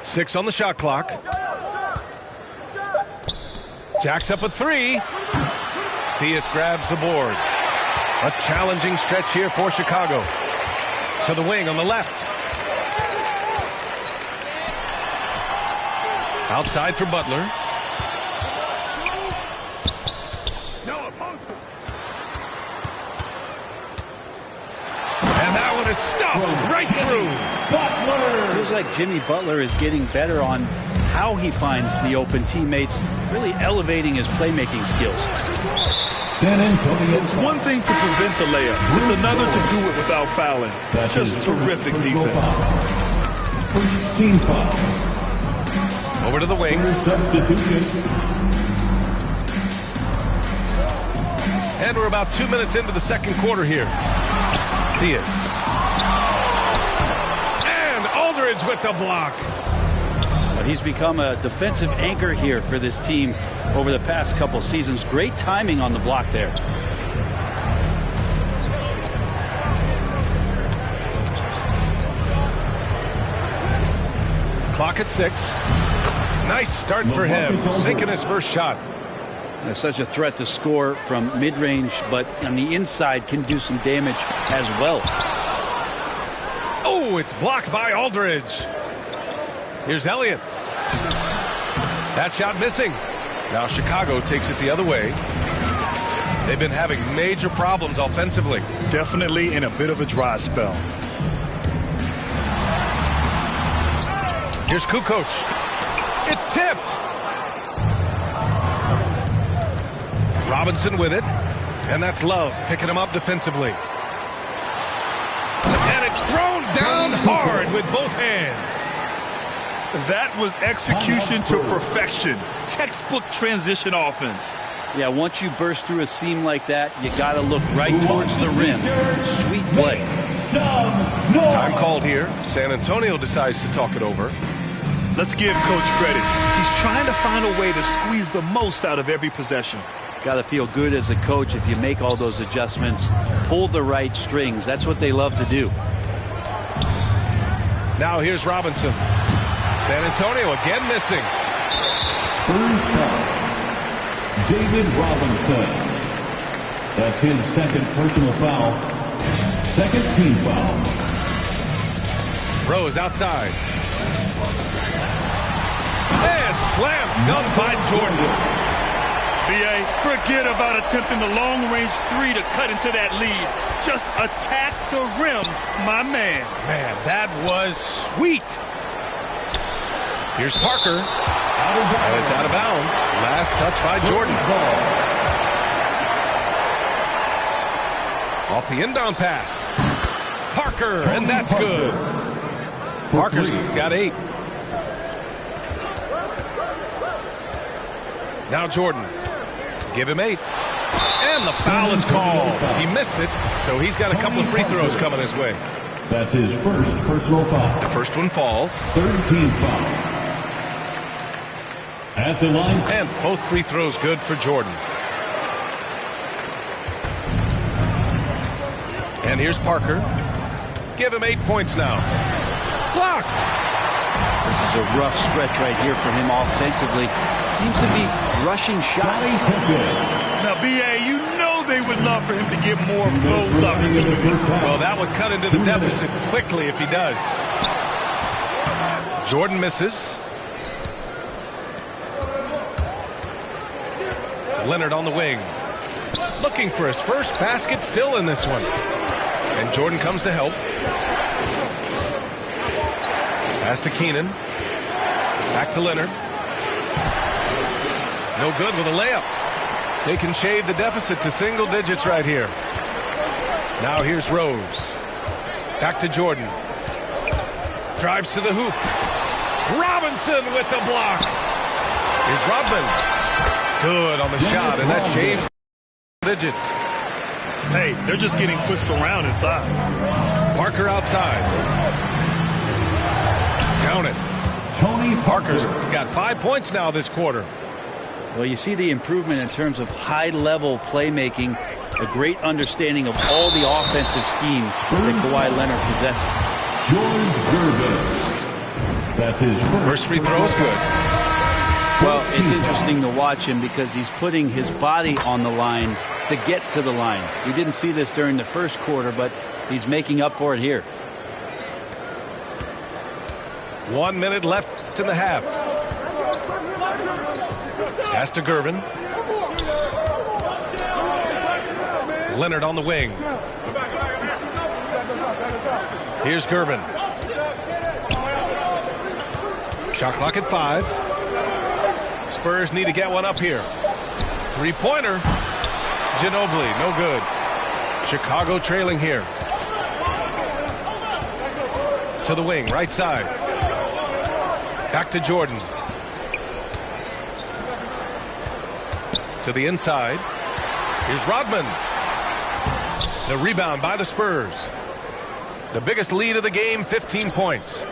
6 on the shot clock. Jacks up a 3. Theus grabs the board. A challenging stretch here for Chicago. To the wing on the left. Outside for Butler. And that one is stuffed right through. Butler. Feels like Jimmy Butler is getting better on how he finds the open teammates, really elevating his playmaking skills. It's one thing to prevent the layup. It's another to do it without fouling. Just terrific defense. Team foul. Over to the wing. And we're about 2 minutes into the second quarter here. Theus. And Aldridge with the block. But he's become a defensive anchor here for this team over the past couple seasons. Great timing on the block there. Clock at 6. Nice start for him. Sinking his first shot. There's such a threat to score from mid-range, but on the inside can do some damage as well. Oh, it's blocked by Aldridge. Here's Elliott. That shot missing. Now Chicago takes it the other way. They've been having major problems offensively. Definitely in a bit of a dry spell. Here's Kukoc. It's tipped. Robinson with it. And that's Love picking him up defensively. And it's thrown down hard with both hands. That was execution to perfection. Textbook transition offense. Yeah, once you burst through a seam like that, you got to look right towards the rim. Sweet play. Time called here. San Antonio decides to talk it over. Let's give Coach credit. He's trying to find a way to squeeze the most out of every possession. Got to feel good as a coach if you make all those adjustments. Pull the right strings. That's what they love to do. Now here's Robinson. San Antonio again missing. Spurs foul. David Robinson. That's his second personal foul. Second team foul. Rose outside. And slam dunk by Jordan. B.A., forget about attempting the long-range 3 to cut into that lead. Just attack the rim, my man. Man, that was sweet. Here's Parker. And it's out of bounds. Last touch by Jordan. Off the inbound pass. Parker, and that's good. Parker's got 8. Now Jordan. Give him 8. And the foul is called. He missed it, so he's got a couple of free throws coming his way. That's his first personal foul. The first one falls. Third team foul. At the line. And both free throws good for Jordan. And here's Parker. Give him 8 points now. Blocked. This is a rough stretch right here for him offensively. Seems to be rushing shots. Now, B.A., you know they would love for him to get more of those opportunities. Well, that would cut into the deficit quickly if he does. Jordan misses. Leonard on the wing. looking for his first basket still in this one. And Jordan comes to help. Pass to Keenan. Back to Leonard. No good with a layup. They can shave the deficit to single digits right here. Now here's Rose. Back to Jordan. Drives to the hoop. Robinson with the block. Here's Rodman. Good on the shot, and that shaves digits. Hey, they're just getting pushed around inside. Parker outside. Count it. Tony Parker's got 5 points now this quarter. Well, you see the improvement in terms of high-level playmaking, a great understanding of all the offensive schemes that Kawhi Leonard possesses. George Gervais. That's his First free throw is good. Well, it's interesting to watch him because he's putting his body on the line to get to the line. We didn't see this during the first quarter, but he's making up for it here. 1 minute left in the half. Pass to Gervin. Leonard on the wing. Here's Gervin. Shot clock at 5. Spurs need to get one up here. Three-pointer. Ginobili, no good. Chicago trailing here. To the wing, right side. Back to Jordan. To the inside. Here's Rodman. The rebound by the Spurs. The biggest lead of the game, 15 points.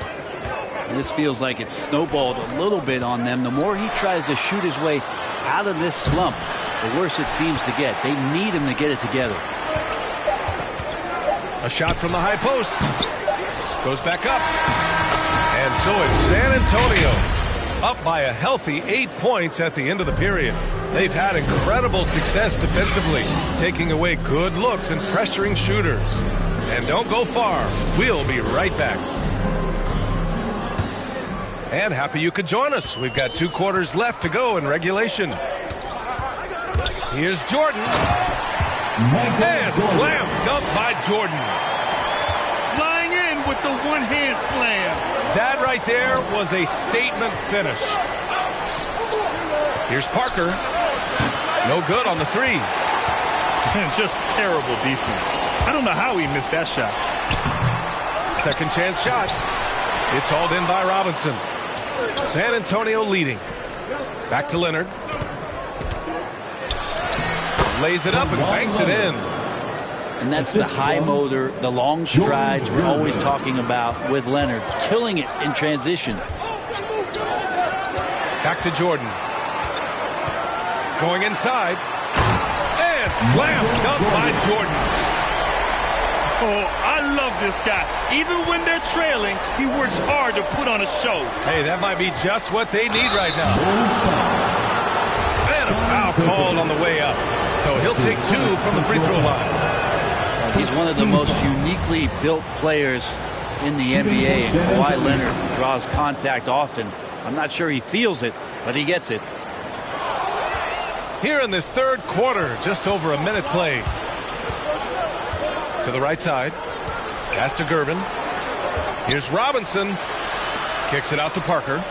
This feels like it's snowballed a little bit on them. The more he tries to shoot his way out of this slump, the worse it seems to get. They need him to get it together. A shot from the high post. Goes back up. And so it's San Antonio up by a healthy 8 points at the end of the period. They've had incredible success defensively, taking away good looks and pressuring shooters. And don't go far. We'll be right back. And happy you could join us. We've got 2 quarters left to go in regulation. Here's Jordan. And slam dunk by Jordan. Flying in with the one-hand slam. That right there was a statement finish. Here's Parker. No good on the 3. Just terrible defense. I don't know how he missed that shot. Second chance shot. It's hauled in by Robinson. San Antonio leading. Back to Leonard. Lays it up and banks it in. And that's the high motor, the long strides we're always talking about with Leonard. Killing it in transition. Back to Jordan. Going inside. And slam dunk by Jordan. Oh, I love this guy. Even when they're trailing, he works hard to put on a show. Hey, that might be just what they need right now. And a foul called on the way up. So he'll take 2 from the free throw line. He's one of the most uniquely built players in the NBA, and Kawhi Leonard draws contact often. I'm not sure he feels it, but he gets it. Here in this third quarter, just over a minute play. To the right side. Pass to Gervin. Here's Robinson. Kicks it out to Parker.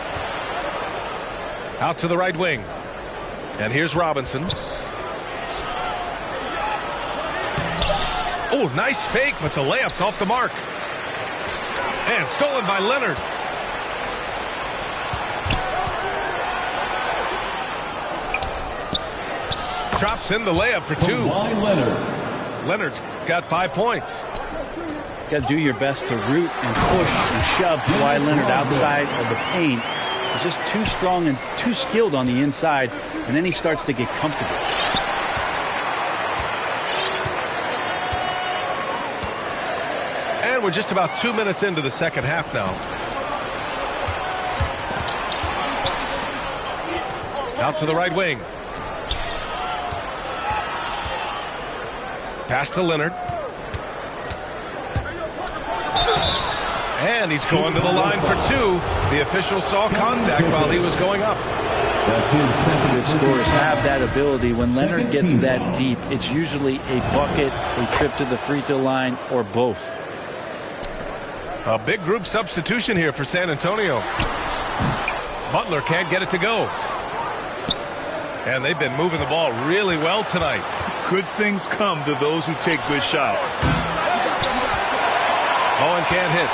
Out to the right wing. And here's Robinson. Oh, nice fake, but the layup's off the mark. And stolen by Leonard. Drops in the layup for 2. Leonard's got 5 points. Got to do your best to root and push and shove Kawhi Leonard outside of the paint. He's just too strong and too skilled on the inside, and then he starts to get comfortable. And we're just about 2 minutes into the second half now. Out to the right wing. Pass to Leonard. And he's going to the line for 2. The official saw contact while he was going up. That's his second. Good scorers have that ability. When Leonard gets that deep, it's usually a bucket, a trip to the free throw line, or both. A big group substitution here for San Antonio. Butler can't get it to go. And they've been moving the ball really well tonight. Good things come to those who take good shots. Owen can't hit.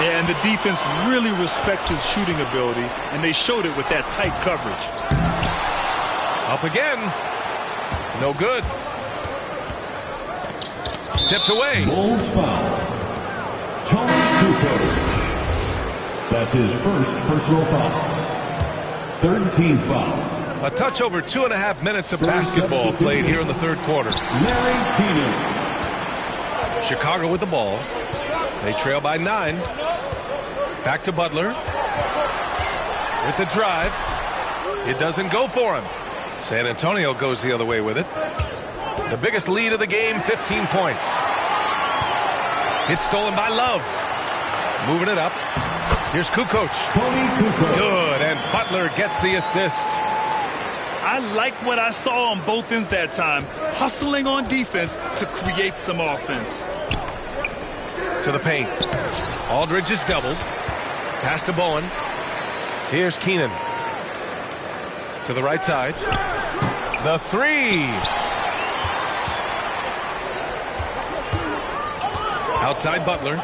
And the defense really respects his shooting ability, and they showed it with that tight coverage. Up again. No good. Tipped away. Bulls foul. Tony Kukoc. That's his first personal foul. Third team foul. A touch over 2.5 minutes of basketball played here in the third quarter. Larry Keenan. Chicago with the ball. They trail by 9. Back to Butler. With the drive. It doesn't go for him. San Antonio goes the other way with it. The biggest lead of the game, 15 points. It's stolen by Love. Moving it up. Here's Kukoc. Tony Kukoc. Good, and Butler gets the assist. I like what I saw on both ends that time, hustling on defense to create some offense. To the paint. Aldridge is doubled. Pass to Bowen. Here's Keenan. To the right side. The three. Outside Butler.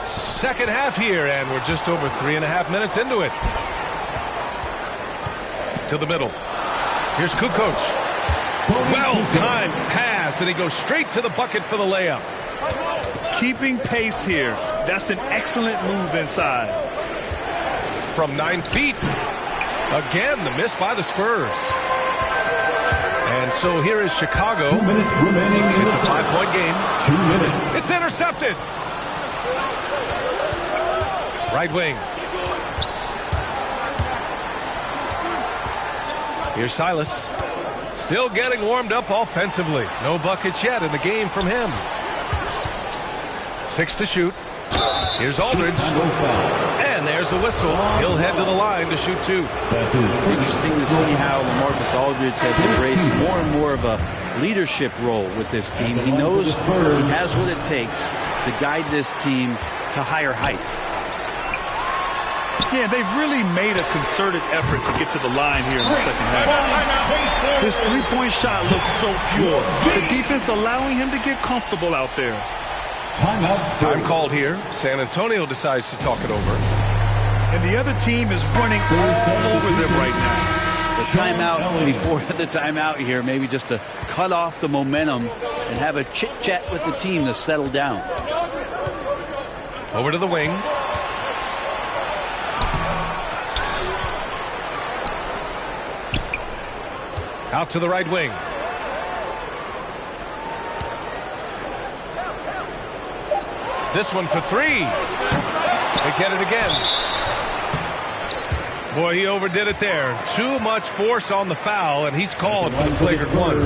Second half here, and we're just over 3.5 minutes into it. To the middle. Here's Kukoc. Well-timed pass, and he goes straight to the bucket for the layup. Keeping pace here. That's an excellent move inside. From 9 feet. Again, the miss by the Spurs. And so here is Chicago. 2 minutes remaining. It's a 5-point game. 2 minutes. It's intercepted. Right wing. Here's Silas. Still getting warmed up offensively. No buckets yet in the game from him. 6 to shoot. Here's Aldridge. And there's the whistle. He'll head to the line to shoot 2. Interesting to see how LaMarcus Aldridge has embraced more and more of a leadership role with this team. He knows he has what it takes to guide this team to higher heights. Yeah, they've really made a concerted effort to get to the line here in the second half. His three-point shot looks so pure. The defense allowing him to get comfortable out there. Time called here. San Antonio decides to talk it over. And the other team is running all over them right now. The timeout before the timeout here, maybe just to cut off the momentum and have a chit-chat with the team to settle down. Over to the wing. Out to the right wing. This one for 3. They get it again. Boy, he overdid it there. Too much force on the foul, and he's called for the flagrant 1.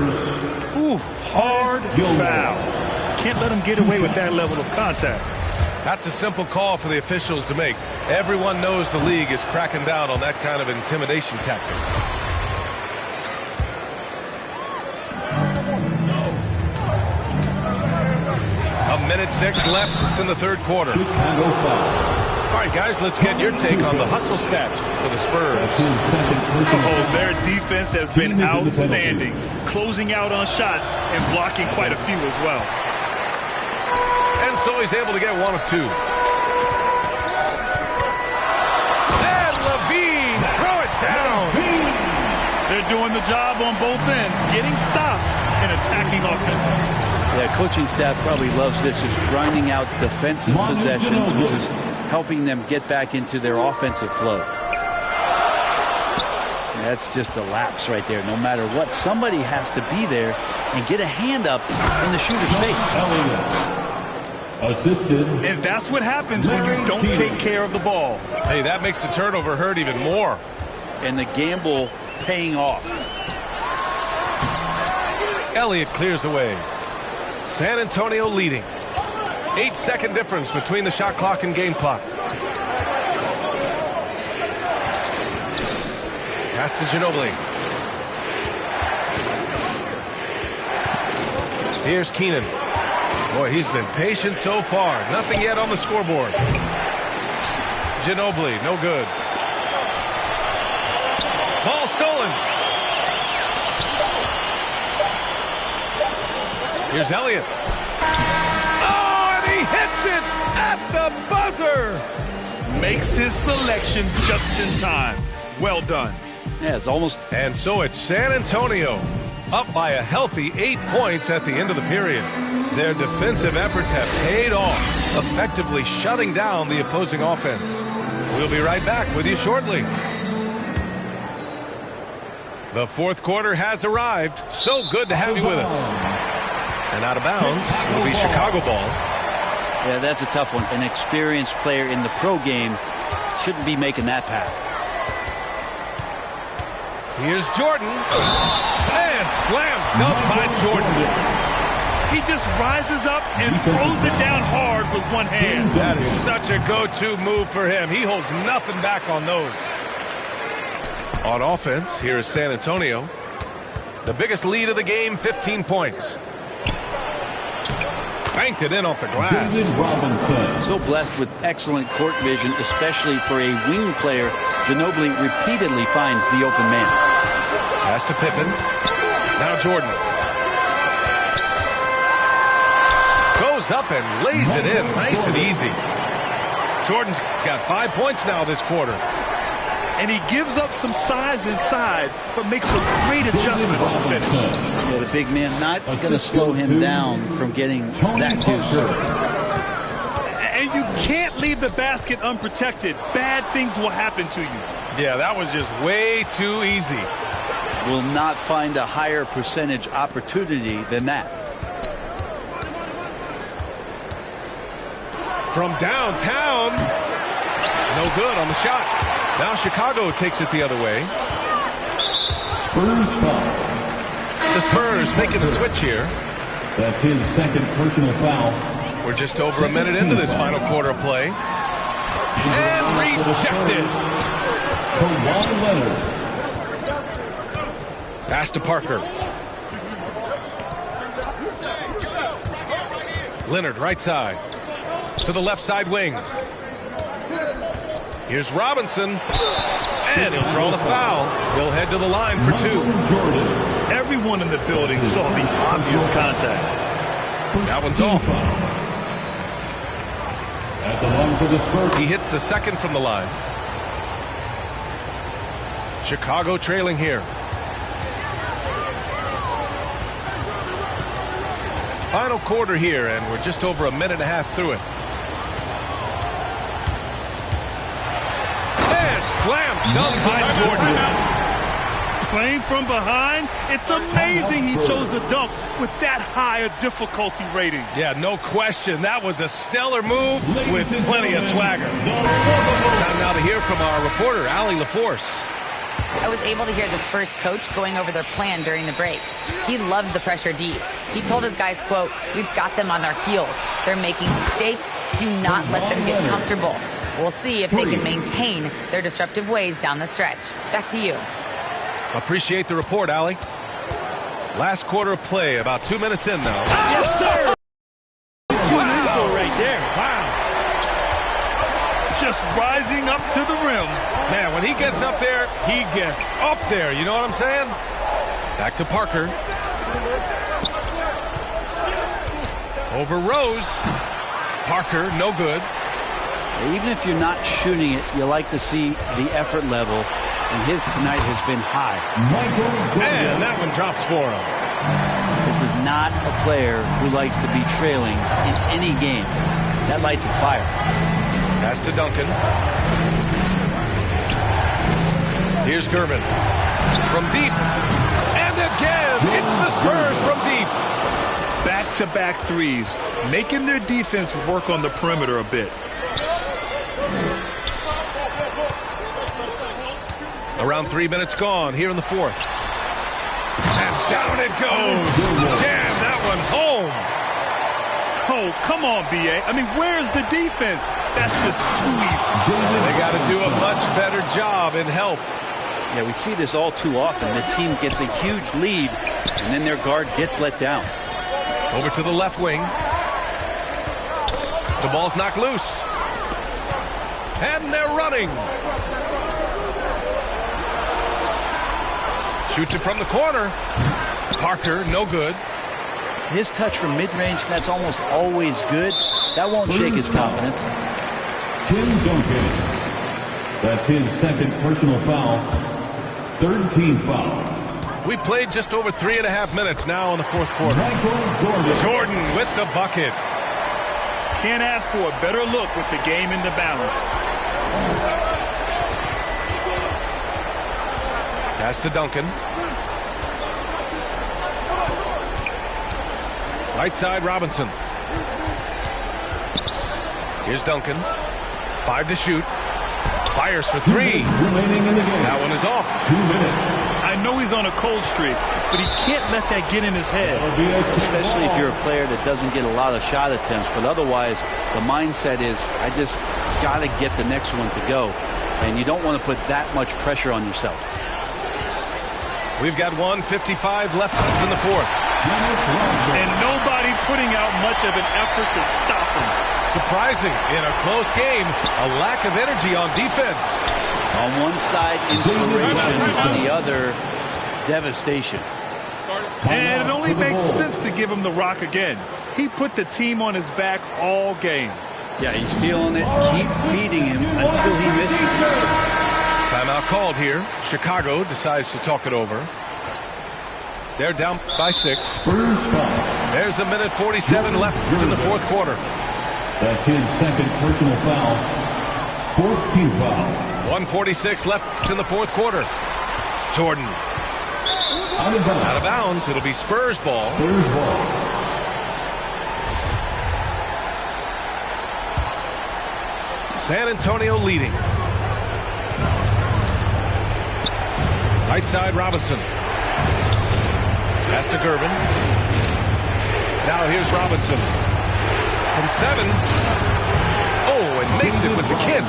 Ooh, hard foul. Can't let him get away with that level of contact. That's a simple call for the officials to make. Everyone knows the league is cracking down on that kind of intimidation tactic. Minute 6 left in the third quarter. All right, guys, let's get your take on the hustle stats for the Spurs. Oh, their defense has been outstanding, closing out on shots and blocking quite a few as well. And so he's able to get 1 of 2. And Levine, throw it down. They're doing the job on both ends, getting stops and attacking offensively. Yeah, coaching staff probably loves this, just grinding out defensive possessions, which is helping them get back into their offensive flow. That's just a lapse right there. No matter what, somebody has to be there and get a hand up in the shooter's face. Assisted. And that's what happens when you don't take care of the ball. Hey, that makes the turnover hurt even more. And the gamble paying off. Elliott clears away. San Antonio leading. 8-second difference between the shot clock and game clock. Pass to Ginobili. Here's Keenan. Boy, he's been patient so far. Nothing yet on the scoreboard. Ginobili, no good. Ball stolen. Here's Elliott. Oh, and he hits it at the buzzer. Makes his selection just in time. Well done. Yeah, it's almost. And so it's San Antonio, up by a healthy 8 points at the end of the period. Their defensive efforts have paid off, effectively shutting down the opposing offense. We'll be right back with you shortly. The fourth quarter has arrived. So good to have you with us. And out of bounds will be Chicago ball. Yeah, that's a tough one. An experienced player in the pro game shouldn't be making that pass. Here's Jordan. And slam dunk by Jordan. He just rises up and throws it down hard with one hand. That is such a go-to move for him. He holds nothing back on those. On offense, here is San Antonio. The biggest lead of the game, 15 points. Banked it in off the glass. So blessed with excellent court vision, especially for a wing player. Ginobili repeatedly finds the open man. Pass to Pippen. Now Jordan. Goes up and lays it in nice and easy. Jordan's got 5 points now this quarter. And he gives up some size inside, but makes a great adjustment on the finish. Yeah, the big man not going to slow him down from getting that deuce. And you can't leave the basket unprotected. Bad things will happen to you. Yeah, that was just way too easy. Will not find a higher percentage opportunity than that. From downtown. No good on the shot. Now Chicago takes it the other way. Spurs foul. The Spurs making a switch here. That's his second personal foul. We're just over a minute into this final quarter of play. And rejected. Kawhi Leonard. Pass to Parker. Leonard right side. To the left side wing. Here's Robinson. And he'll draw the foul. He'll head to the line for two. Everyone in the building saw the obvious contact. That one's off. At the line for the Spurs. He hits the second from the line. Chicago trailing here. Final quarter here, and we're just over a minute and a half through it. And slam dunk by Jordan. Playing from behind, it's amazing he chose a dunk with that high a difficulty rating. Yeah, no question. That was a stellar move with plenty of swagger. Time now to hear from our reporter, Allie LaForce. I was able to hear the Spurs coach going over their plan during the break. He loves the pressure deep. He told his guys, quote, "We've got them on their heels. They're making mistakes. Do not let them get comfortable. We'll see if they can maintain their disruptive ways down the stretch." Back to you. Appreciate the report, Allie. Last quarter of play, about 2 minutes in now. Yes, sir. Wow. Right there. Wow. Just rising up to the rim. Man, when he gets up there, he gets up there. You know what I'm saying? Back to Parker. Over Rose. Parker, no good. Even if you're not shooting it, you like to see the effort level, and his tonight has been high. And that one drops for him. This is not a player who likes to be trailing in any game. That lights a fire. Pass to Duncan. Here's Gervin. From deep. And again, it's the Spurs from deep. Back-to-back threes, making their defense work on the perimeter a bit. Around 3 minutes gone here in the fourth. And down it goes. Jam that one home. Oh, come on, B.A. I mean, where's the defense? That's just too easy. They got to do a much better job in help. Yeah, we see this all too often. The team gets a huge lead, and then their guard gets let down. Over to the left wing. The ball's knocked loose. And they're running. Shoots it from the corner. Parker, no good. His touch from mid-range, that's almost always good. That won't shake his confidence. Tim Duncan. That's his second personal foul. Third team foul. We played just over 3.5 minutes now in the fourth quarter. Jordan with the bucket. Can't ask for a better look with the game in the balance. Pass to Duncan. Right side, Robinson. Here's Duncan. 5 to shoot. Fires for 3. Remaining in the game. That one is off. 2 minutes. I know he's on a cold streak, but he can't let that get in his head. Especially if you're a player that doesn't get a lot of shot attempts. But otherwise, the mindset is, I just got to get the next one to go. And you don't want to put that much pressure on yourself. We've got 1:55 left in the fourth. And nobody putting out much of an effort to stop him. Surprising in a close game, a lack of energy on defense. On one side, inspiration. On the other, devastation. And it only makes sense to give him the rock again. He put the team on his back all game. Yeah, he's feeling it. Keep feeding him until he misses. Timeout called here. Chicago decides to talk it over. They're down by 6. There's a minute 47 left in the fourth quarter. That's his second personal foul. Fourth team foul. 1:46 left in the fourth quarter. Jordan. Out of bounds. It'll be Spurs ball. Spurs ball. San Antonio leading. Right side, Robinson. Pass to Gervin. Now here's Robinson. From 7. Oh, and makes it with the kiss.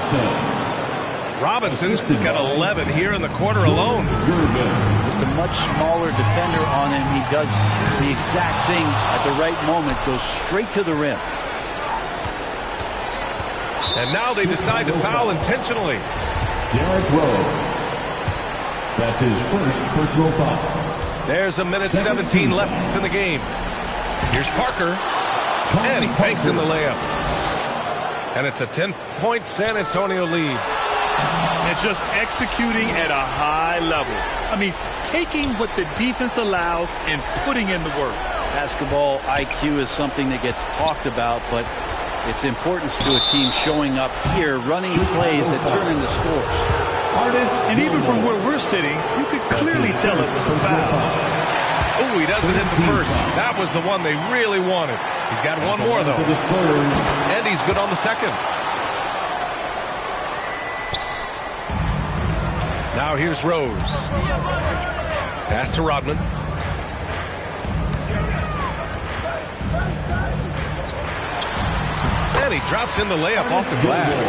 Robinson's got 11 here in the quarter alone. Just a much smaller defender on him. He does the exact thing at the right moment. Goes straight to the rim. And now they decide to foul intentionally. Derrick Rose. That's his first personal foul. There's a minute 17 left in the game. Here's Parker. And he banks in the layup. And it's a 10-point San Antonio lead. And just executing at a high level. I mean, taking what the defense allows and putting in the work. Basketball IQ is something that gets talked about, but its importance to a team showing up here, running plays that turn into scores. And even from where we're sitting, you could clearly tell it was a foul. Oh, he doesn't hit the first. That was the one they really wanted. He's got one more, though. And he's good on the second. Now here's Rose. Pass to Rodman. And he drops in the layup off the glass.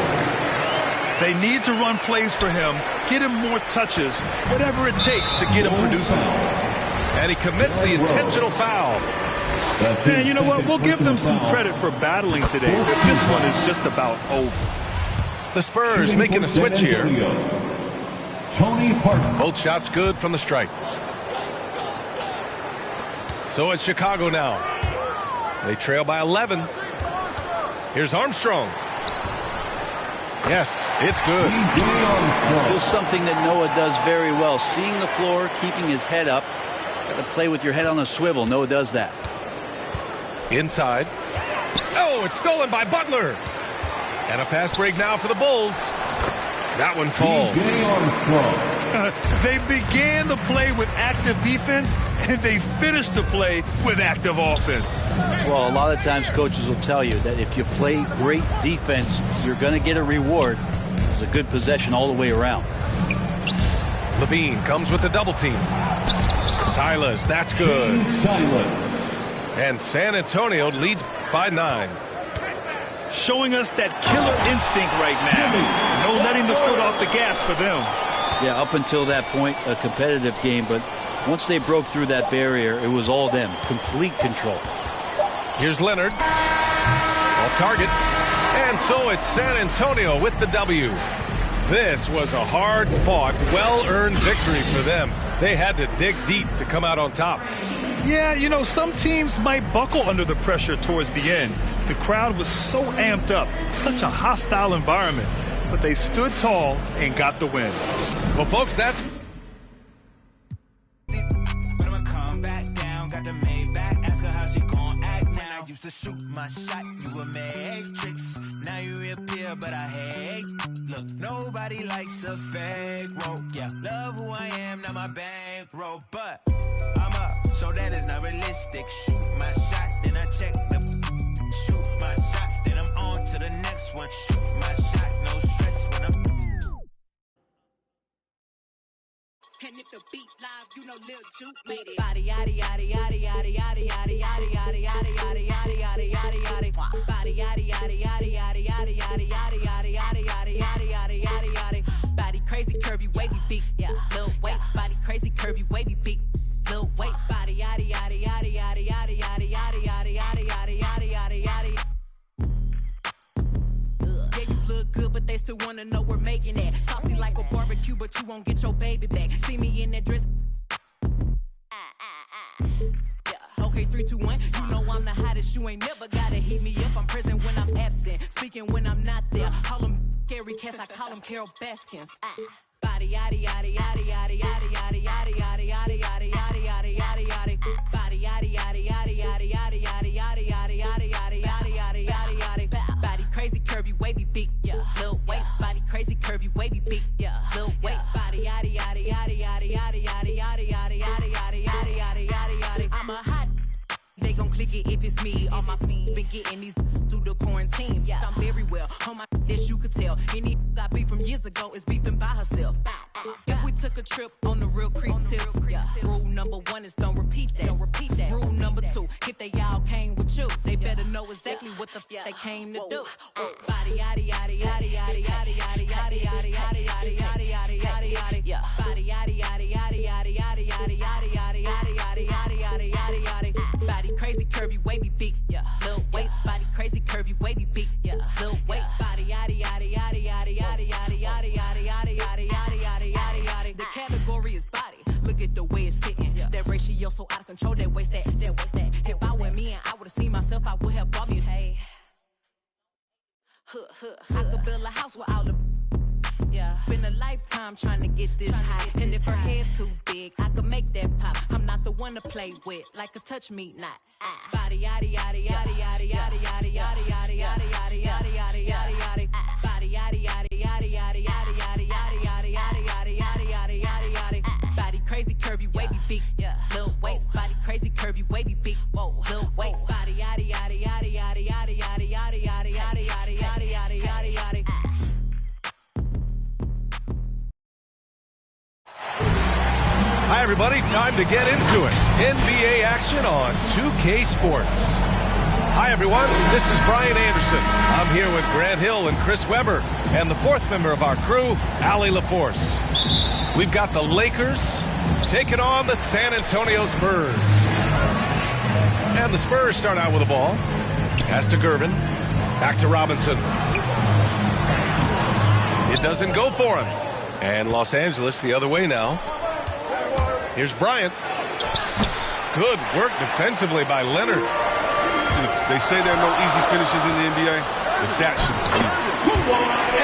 They need to run plays for him, get him more touches, whatever it takes to get him producing. And he commits the intentional foul. And you know what? We'll give them some credit for battling today, but this one is just about over. The Spurs making a switch here. Tony Parker. Both shots good from the stripe. So it's Chicago now. They trail by 11. Here's Armstrong. Yes, it's good. Still something that Noah does very well. Seeing the floor, keeping his head up. Got to play with your head on a swivel. Noah does that. Inside. Oh, it's stolen by Butler. And a fast break now for the Bulls. That one falls. They began the play with active defense, and they finished the play with active offense. Well, a lot of times coaches will tell you that if you play great defense, you're going to get a reward. It was a good possession all the way around. Levine comes with the double team. Silas, that's good. And San Antonio leads by 9. Showing us that killer instinct right now. No letting the foot off the gas for them. Yeah, up until that point, a competitive game, but once they broke through that barrier, it was all them. Complete control. Here's Leonard. Off target. And so it's San Antonio with the W. This was a hard-fought, well-earned victory for them. They had to dig deep to come out on top. Yeah, you know, some teams might buckle under the pressure towards the end. The crowd was so amped up, such a hostile environment. But they stood tall and got the win. Well, folks, that's... To shoot my shot, you a matrix. Now you reappear, but I hate. Look, nobody likes a fake rope. Yeah, love who I am, not my bankroll. But I'm up, so that is not realistic. Shoot my shot, then I check the. Shoot my shot, then I'm on to the next one. Shoot my shot, no stress when I'm. And if the beat live, you know Lil Juke made it. Body yaddy yaddy yaddy yaddy yaddy yaddy yaddy yaddy yaddy yaddy yaddy yaddy yaddy yaddy. Body yaddy yaddy yaddy yaddy yaddy yaddy yaddy yaddy yaddy yaddy yaddy yaddy yaddy yaddy. Body crazy, curvy, wavy, big, yeah. Lil waist, body crazy, curvy, wavy, big. Lil waist, body yaddy yaddy yaddy yaddy yaddy yaddy yaddy yaddy yaddy yaddy yaddy yaddy yaddy. Yeah, you look good, but they still wanna know we're making it. Saucy like a barbecue, but you won't get your baby back. See me in that dress. Yeah, okay, 3, 2, 1. You know I'm the hottest. You ain't never gotta heat me if I'm present when I'm absent. Speaking when I'm not there. Call them scary cats, I call them Carol Baskins. Body yaddy yaddy yaddy yaddy yaddy yaddy yaddy yaddy yaddy yaddy yaddy yaddy yaddy yaddy. Body yaddy yaddy yaddy yaddy yaddy yaddy yaddy yaddy yaddy yaddy yaddy yaddy yaddy yaddy. Body crazy, curvy, wavy, big, yeah. Lil waist, body crazy, curvy, wavy, big, yeah. Lil waist, body yaddy yaddy yaddy yaddy yaddy yaddy yaddy yaddy yaddy yaddy yaddy yaddy yaddy yaddy. I'm a hot. They gon' click it if it's me. All my been getting these through the quarantine. Yeah, I'm very well on my as you could tell. Any I beef from years ago is beefing by herself. If we took a trip on the real creep tip, yeah. Rule number 1 is don't repeat that. Don't repeat that. Rule number 2, if they all came with you, they better know exactly what the they came to do. Body yaddy yaddy yaddy yaddy yaddy yaddy yaddy yaddy yaddy yaddy yaddy yaddy yaddy yaddy. Yeah. Body yaddy yaddy yaddy yaddy yaddy yaddy yaddy yaddy yaddy yaddy yaddy yaddy yaddy yaddy. Body crazy, curvy, wavy, big, yeah. Lil waist, body crazy, curvy, wavy, big, yeah. Lil waist, body yaddy yaddy yaddy yaddy yaddy yaddy yaddy yaddy yaddy yaddy yaddy yaddy yaddy yaddy. The category is body. Look at the way it's sitting. That ratio so out of control. That waist that. If I were me and I would've seen myself, I would have bought me. Hey, I could build a house with all the. Yeah, been a lifetime trying to get this high. And if her head too big, I could make that pop. I'm not the one to play with, like a touch me not. Body yaddy yaddy yaddy yaddy yaddy yaddy yaddy yaddy yaddy yaddy yaddy yaddy yaddy yaddy. Body yaddy yaddy yaddy yaddy yaddy yaddy yaddy yaddy yaddy yaddy yaddy yaddy yaddy yaddy. Body crazy, curvy, wavy, big. Lil waist, body crazy, curvy, wavy, big. Lil waist, body yaddy yaddy yaddy yaddy yaddy yaddy yaddy yaddy yaddy yaddy yaddy yaddy yaddy yaddy. Hi, everybody. Time to get into it. NBA action on 2K Sports. Hi, everyone. This is Brian Anderson. I'm here with Grant Hill and Chris Webber, and the fourth member of our crew, Allie LaForce. We've got the Lakers taking on the San Antonio Spurs. And the Spurs start out with the ball. Pass to Gervin. Back to Robinson. It doesn't go for him. And Los Angeles the other way now. Here's Bryant. Good work defensively by Leonard. They say there are no easy finishes in the NBA, but that should be easy.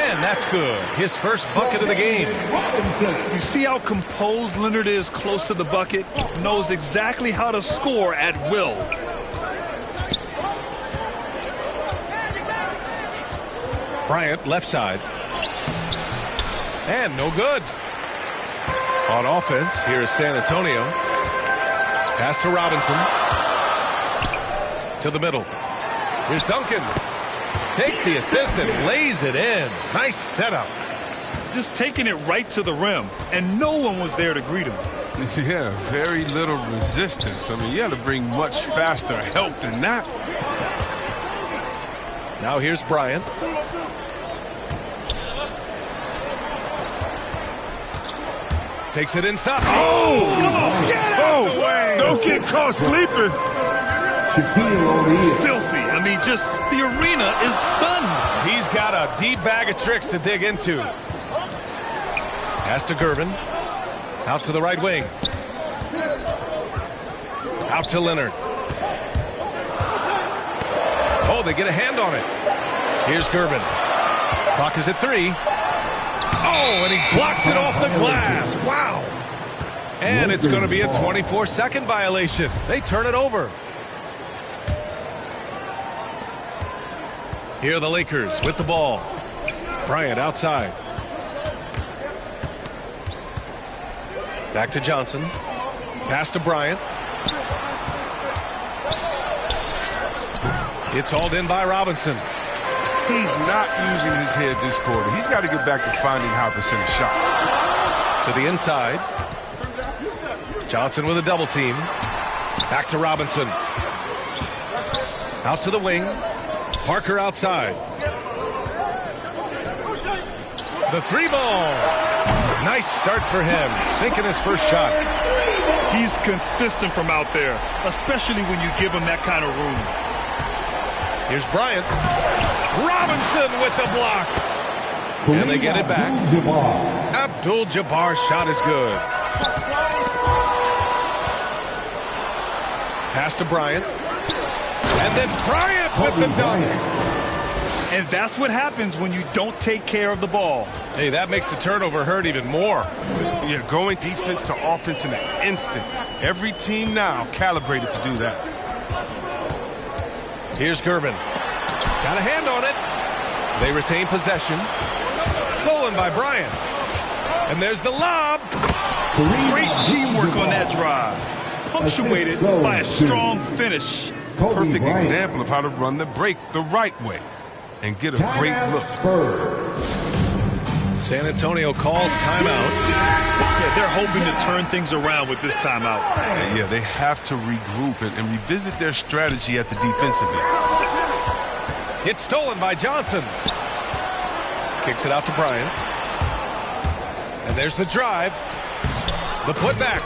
And that's good. His first bucket of the game. You see how composed Leonard is close to the bucket? Knows exactly how to score at will. Bryant, left side. And no good. On offense, here is San Antonio. Pass to Robinson. To the middle. Here's Duncan. Takes the assist and lays it in. Nice setup. Just taking it right to the rim, and no one was there to greet him. Yeah, very little resistance. I mean, you had to bring much faster help than that. Now here's Bryant. Takes it inside. Oh! Come on, get out of the way! Don't get caught sleeping. Filthy. I mean, just the arena is stunned. He's got a deep bag of tricks to dig into. Pass to Gervin. Out to the right wing. Out to Leonard. Oh, they get a hand on it. Here's Gervin. Clock is at 3. Oh, and he blocks it off the glass. Wow. And it's going to be a 24-second violation. They turn it over. Here are the Lakers with the ball. Bryant outside. Back to Johnson. Pass to Bryant. It's hauled in by Robinson. He's not using his head this quarter. He's got to get back to finding high percentage shots. To the inside. Johnson with a double team. Back to Robinson. Out to the wing. Parker outside. The 3-ball. Nice start for him. Sinking his first shot. He's consistent from out there, especially when you give him that kind of room. Here's Bryant. Robinson with the block. And they get it back. Abdul-Jabbar's shot is good. Pass to Bryant. And then Bryant with the dunk. And that's what happens when you don't take care of the ball. Hey, that makes the turnover hurt even more. Yeah, going defense to offense in an instant. Every team now calibrated to do that. Here's Gervin. Got a hand on it. They retain possession. Stolen by Bryant. And there's the lob. Great teamwork on that drive. Punctuated by a strong finish. Perfect example of how to run the break the right way and get a great look. San Antonio calls timeout. Yeah, they're hoping to turn things around with this timeout. Yeah, they have to regroup and revisit their strategy at the defensive end. It's stolen by Johnson. Kicks it out to Bryant. And there's the drive. The putback.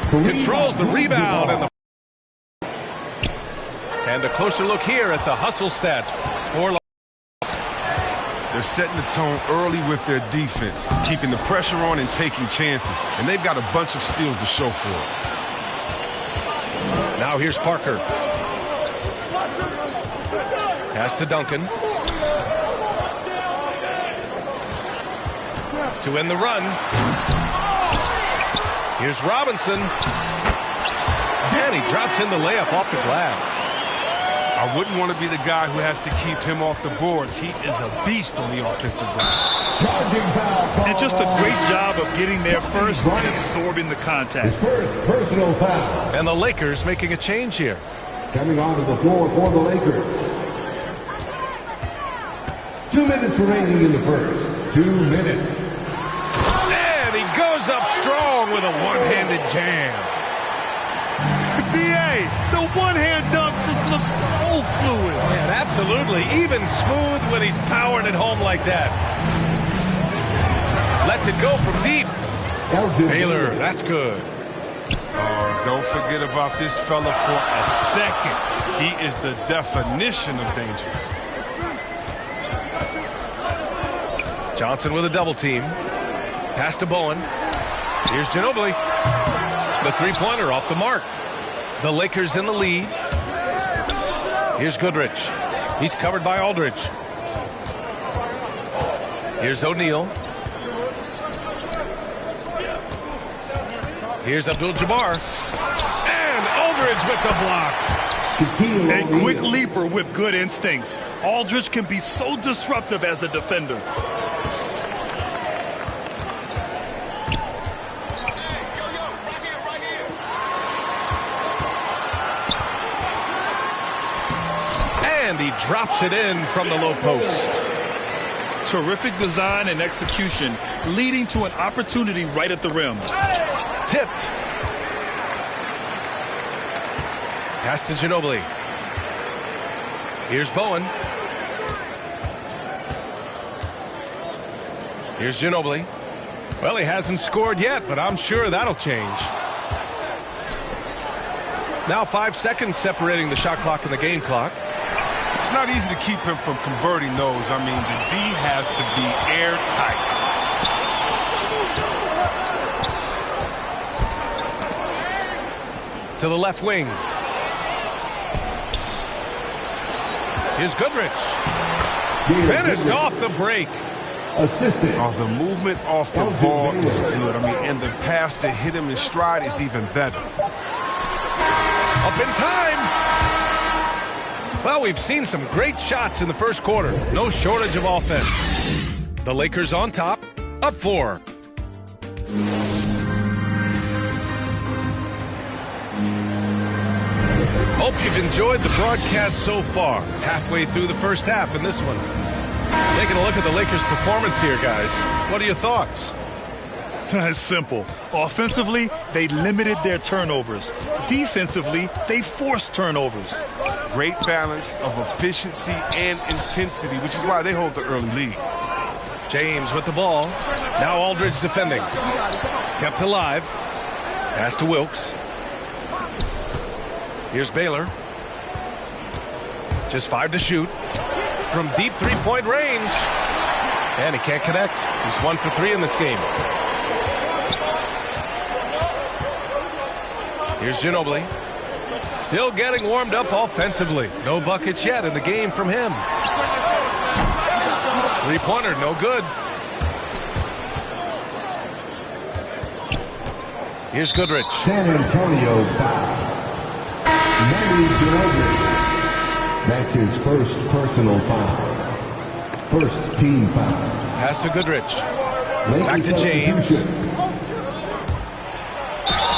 Controls the rebound. And a closer look here at the hustle stats. They're setting the tone early with their defense, keeping the pressure on and taking chances. And they've got a bunch of steals to show for it. Now here's Parker. Pass to Duncan. To end the run. Here's Robinson. And he drops in the layup off the glass. I wouldn't want to be the guy who has to keep him off the boards. He is a beast on the offensive glass. And just a great job of getting there first and absorbing the contact. First personal foul. And the Lakers making a change here. Coming onto the floor for the Lakers. 2 minutes remaining in the first. 2 minutes. And he goes up strong with a one-handed jam. B.A., the one-hand dunk just looks so fluid. And absolutely, even smooth when he's powering it home like that. Lets it go from deep. Baylor, that's good. Oh, don't forget about this fella for a second. He is the definition of dangerous. Johnson with a double team. Pass to Bowen. Here's Ginobili. The three-pointer off the mark. The Lakers in the lead. Here's Goodrich. He's covered by Aldridge. Here's O'Neal. Here's Abdul-Jabbar. And Aldridge with the block. A quick leaper with good instincts. Aldridge can be so disruptive as a defender. And he drops it in from the low post. Terrific design and execution, leading to an opportunity right at the rim. Tipped. Pass to Ginobili. Here's Bowen. Here's Ginobili. Well, he hasn't scored yet, but I'm sure that'll change. Now 5 seconds separating the shot clock and the game clock. It's not easy to keep him from converting those. I mean, the D has to be airtight. To the left wing. Here's Goodrich. Finished off the break. Assistant. Oh, the movement off the ball is good. I mean, and the pass to hit him in stride is even better. Up in time. Well, we've seen some great shots in the first quarter. No shortage of offense. The Lakers on top, up 4. Hope you've enjoyed the broadcast so far. Halfway through the first half in this one. Taking a look at the Lakers' performance here, guys. What are your thoughts? It's simple. Offensively, they limited their turnovers. Defensively, they forced turnovers. Great balance of efficiency and intensity, which is why they hold the early lead. James with the ball. Now Aldridge defending. Kept alive. Pass to Wilkes. Here's Baylor. Just 5 to shoot. From deep three-point range. And he can't connect. He's 1 for 3 in this game. Here's Ginobili. Still getting warmed up offensively. No buckets yet in the game from him. Three-pointer, no good. Here's Goodrich. San Antonio foul. That's his first personal foul. First team foul. Pass to Goodrich. Back to James.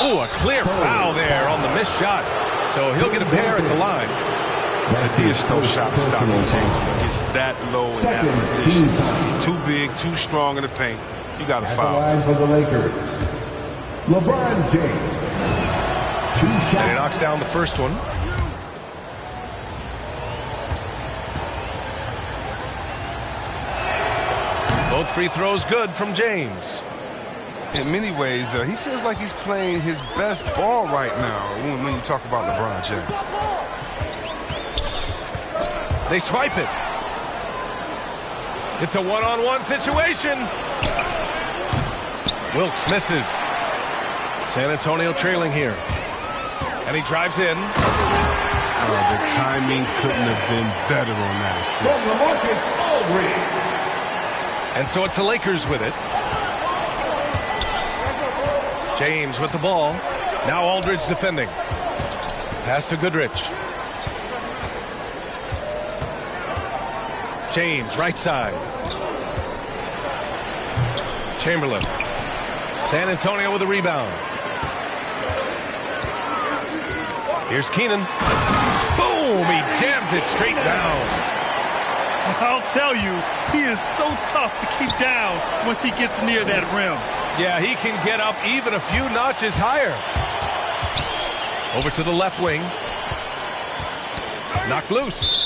Oh, a clear foul there on the missed shot. So he'll get a pair at the line. The D is no shot to stop James when he gets that low in that position. He's too big, too strong in the paint. You got to foul. Line for the Lakers. LeBron James. 2 shots. And he knocks down the first one. Both free throws good from James. In many ways, he feels like he's playing his best ball right now when you talk about LeBron James. They swipe it. It's a one-on-one situation. Wilkes misses. San Antonio trailing here. And he drives in. The timing couldn't have been better on that assist. And so it's the Lakers with it. James with the ball. Now Aldridge defending. Pass to Goodrich. James, right side. Chamberlain. San Antonio with a rebound. Here's Keenan. Boom! He jams it straight down. I'll tell you, he is so tough to keep down once he gets near that rim. Yeah, he can get up even a few notches higher. Over to the left wing. Knocked loose.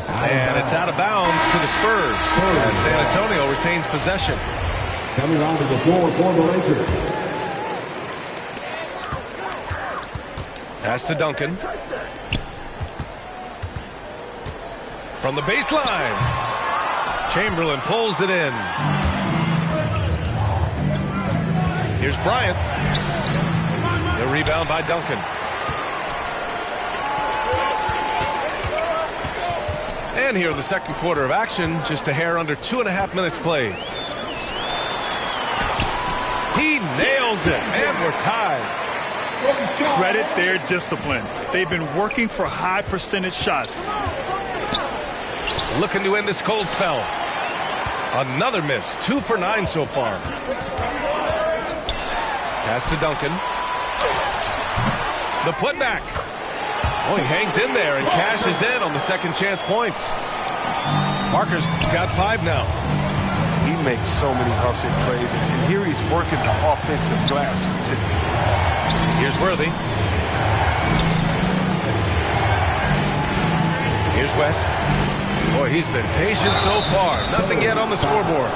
And it's out of bounds to the Spurs as San Antonio retains possession. Coming onto the floor for the Lakers. Pass to Duncan. From the baseline. Chamberlain pulls it in. Here's Bryant. The rebound by Duncan. And here in the second quarter of action, just a hair under 2.5 minutes played. He nails it, and we're tied. Credit their discipline. They've been working for high percentage shots. Looking to end this cold spell. Another miss. 2 for 9 so far. Pass to Duncan. The putback. Oh, he hangs in there and cashes in on the second chance points. Parker's got 5 now. He makes so many hustle plays, and here he's working the offensive glass too. Here's Worthy. Here's West. Boy, he's been patient so far. Nothing yet on the scoreboard.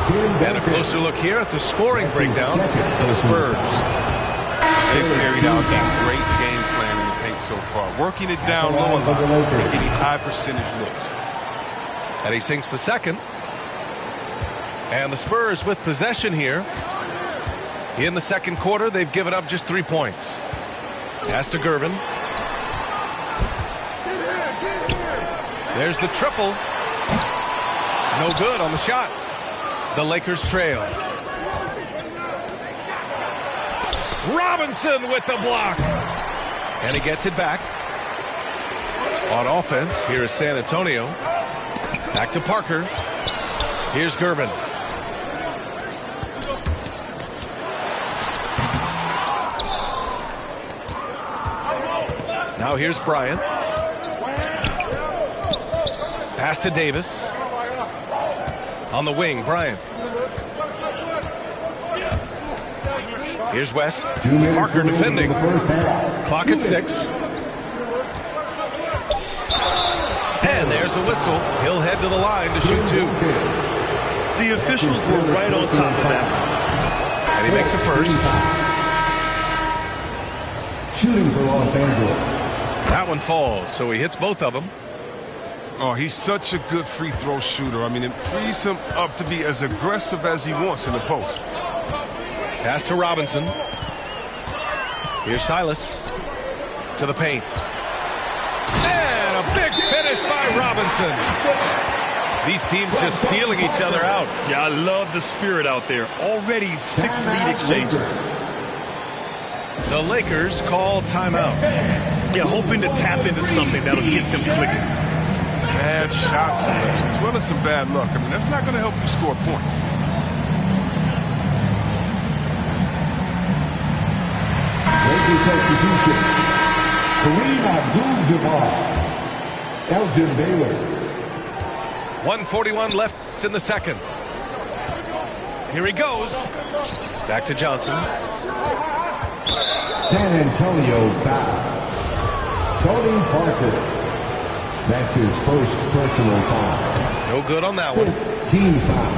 And a closer look here at the scoring breakdown for the Spurs. They've carried out a great game plan in the paint so far, working it down low a lot and getting high percentage looks. And he sinks the second. And the Spurs with possession here. In the second quarter, they've given up just 3 points. Pass to Gervin. There's the triple. No good on the shot. The Lakers trail. Robinson with the block. And he gets it back. On offense, here is San Antonio. Back to Parker. Here's Gervin. Now here's Bryant. Pass to Davis. On the wing, Bryant. Here's West. Parker defending. Clock at 6. And there's a whistle. He'll head to the line to shoot 2. The officials were right on top of that. And he makes a first. Shooting for Los Angeles. That one falls, so he hits both of them. Oh, he's such a good free throw shooter. I mean, it frees him up to be as aggressive as he wants in the post. Pass to Robinson. Here's Silas. To the paint. And a big finish by Robinson. These teams just feeling each other out. Yeah, I love the spirit out there. Already 6 lead exchanges. The Lakers call timeout. Yeah, hoping to tap into something that'll get them clicking. Bad shot selection, as well as some bad luck. I mean, that's not going to help you score points. Lakers substitution. Kareem Abdul-Jabbar. Elgin Baylor. 1:41 left in the second. Here he goes. Back to Johnson. San Antonio foul. Tony Parker. That's his first personal foul. No good on that one. Team foul.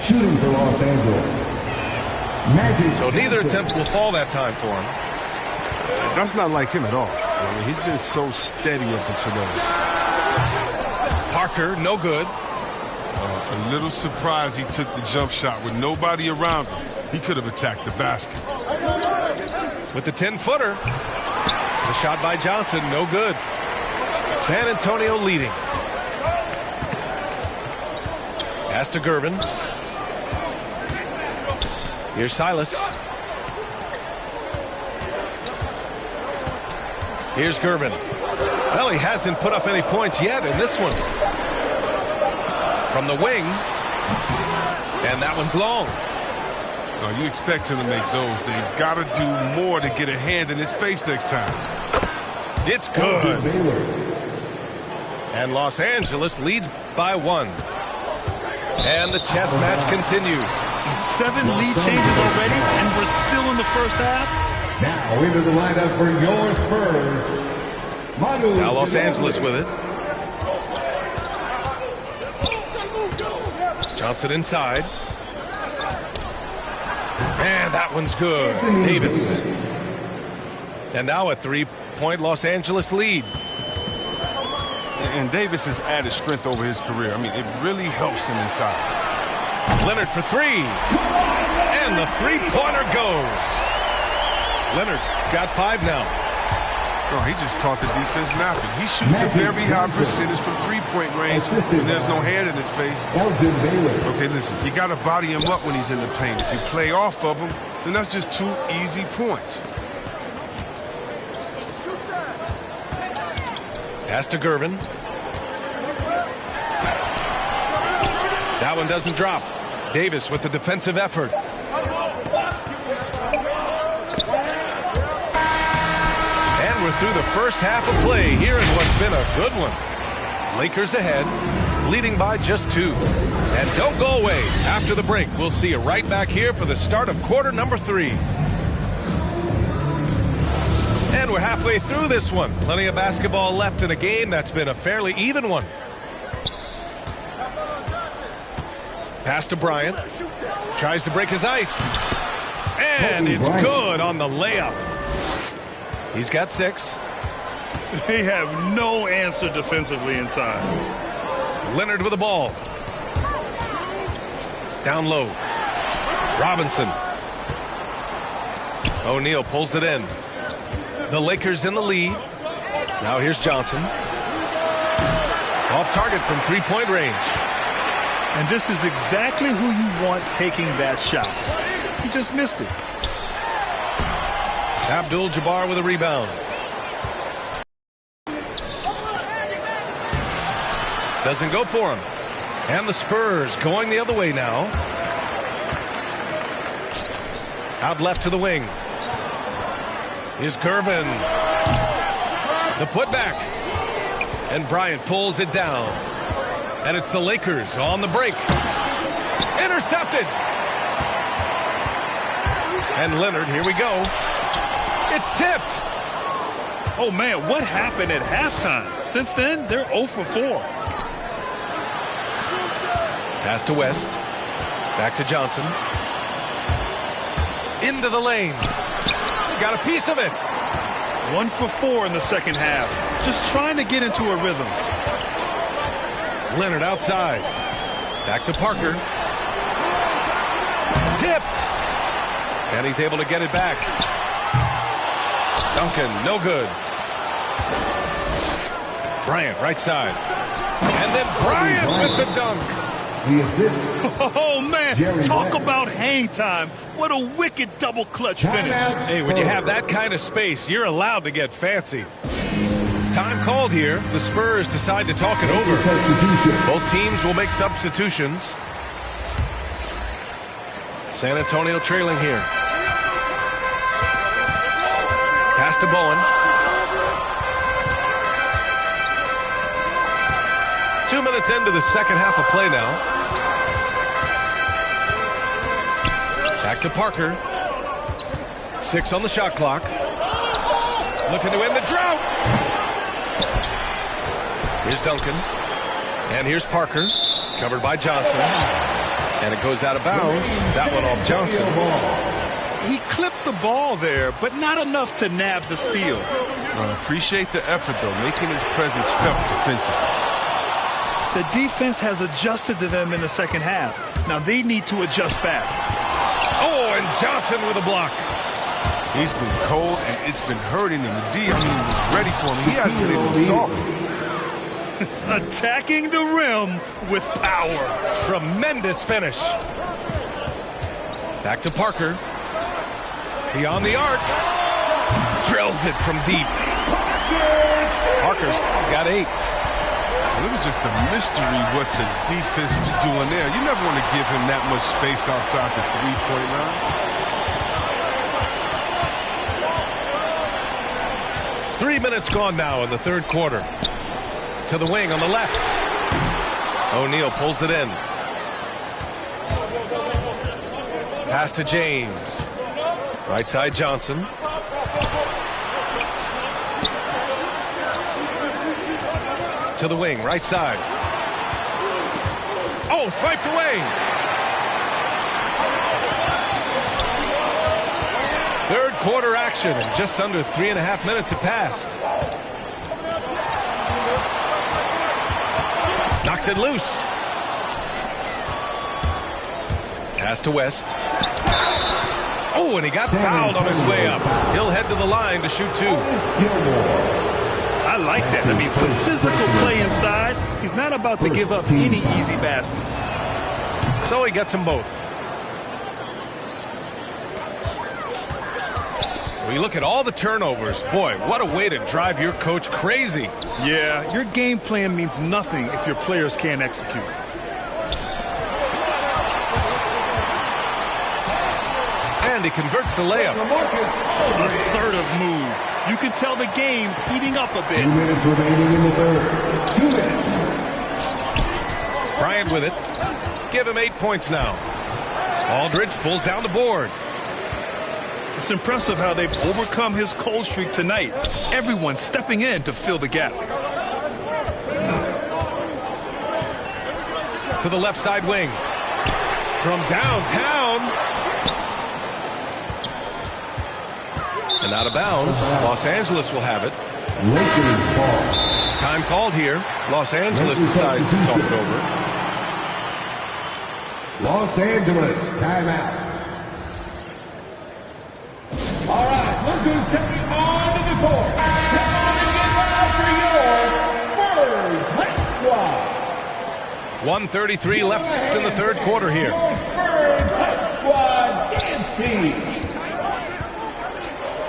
Shooting for Los Angeles. Magic. So neither attempt will fall that time for him. That's not like him at all. I mean, he's been so steady up until those. Parker, no good. A little surprised he took the jump shot with nobody around him. He could have attacked the basket. With the 10-footer. The shot by Johnson, no good. San Antonio leading. Pass to Gervin. Here's Silas. Here's Gervin. Well, he hasn't put up any points yet in this one. From the wing. And that one's long. No, you expect him to make those. They've got to do more to get a hand in his face next time. It's good. And Los Angeles leads by 1. And the chess match continues. 7 lead changes already, and we're still in the first half. Now into the lineup for your Spurs. Now Los Angeles with it. Johnson inside. And that one's good. Davis. And now a 3-point Los Angeles lead. And Davis has added strength over his career. I mean, it really helps him inside. Leonard for 3. And the three-pointer goes. Leonard's got 5 now. Oh, he just caught the defense napping. He shoots a very high percentage from three-point range, and there's no hand in his face. Okay, listen, you got to body him up when he's in the paint. If you play off of him, then that's just 2 easy points. Pass to Gervin. That one doesn't drop. Davis with the defensive effort. And we're through the first half of play here in what's been a good one. Lakers ahead, leading by just 2. And don't go away. After the break, we'll see you right back here for the start of quarter number 3. And we're halfway through this one. Plenty of basketball left in a game that's been a fairly even one. Pass to Bryant. Tries to break his ice. And it's good on the layup. He's got 6. They have no answer defensively inside. Leonard with the ball. Down low. Robinson. O'Neal pulls it in. The Lakers in the lead. Now here's Johnson. Off target from three-point range. And this is exactly who you want taking that shot. He just missed it. Abdul-Jabbar with a rebound. Doesn't go for him. And the Spurs going the other way now. Out left to the wing. Here's Gervin. The putback. And Bryant pulls it down. And it's the Lakers on the break. Intercepted. And Leonard, here we go. It's tipped. Oh, man, what happened at halftime? Since then, they're 0 for 4. Pass to West. Back to Johnson. Into the lane. Got a piece of it. 1 for 4 in the second half. Just trying to get into a rhythm. Leonard outside. Back to Parker. Tipped. And he's able to get it back. Duncan, no good. Bryant, right side. And then Bryant with the dunk. Oh, man, talk about hang time. What a wicked double clutch finish. Hey, when you have that kind of space, you're allowed to get fancy. Time called here. The Spurs decide to talk it over. Both teams will make substitutions. San Antonio trailing here. Pass to Bowen. 2 minutes into the second half of play now. Back to Parker. 6 on the shot clock. Looking to end the drought. Here's Duncan. And here's Parker. Covered by Johnson. And it goes out of bounds. That one off Johnson. He clipped the ball there, but not enough to nab the steal. Appreciate the effort, though, making his presence felt defensively. The defense has adjusted to them in the second half. Now they need to adjust back. Oh, and Johnson with a block. He's been cold, and it's been hurting him. The D, was ready for him. He hasn't been able to solve it. Attacking the rim with power. Tremendous finish. Back to Parker. Beyond the arc. Drills it from deep. Parker's got 8. It was just a mystery what the defense was doing there. You never want to give him that much space outside the three-point line. 3 minutes gone now in the third quarter. To the wing on the left. O'Neal pulls it in. Pass to James. Right side Johnson. To the wing, right side. Oh, swiped away. Third quarter action, and just under 3.5 minutes have passed. Knocks it loose. Pass to West. Oh, and he got fouled on his way up. He'll head to the line to shoot 2. I like that. I mean, some physical play inside. He's not about to give up any easy baskets. So he gets them both. When you look at all the turnovers, boy, what a way to drive your coach crazy. Yeah, your game plan means nothing if your players can't execute. And he converts the layup. Assertive move. You can tell the game's heating up a bit. 2 minutes remaining in the third. 2 minutes. Bryant with it. Give him 8 points now. Aldridge pulls down the board. It's impressive how they've overcome his cold streak tonight. Everyone stepping in to fill the gap. To the left side wing. from downtown. And out of bounds. Los Angeles will have it. Lakers ball. Time called here. Los Angeles decides to talk it over. Los Angeles, timeout. All right, look who's coming onto the court. Come on and get out for your Spurs Hype Squad. 1:33 left in the third quarter here. Your Spurs Hype Squad dance team.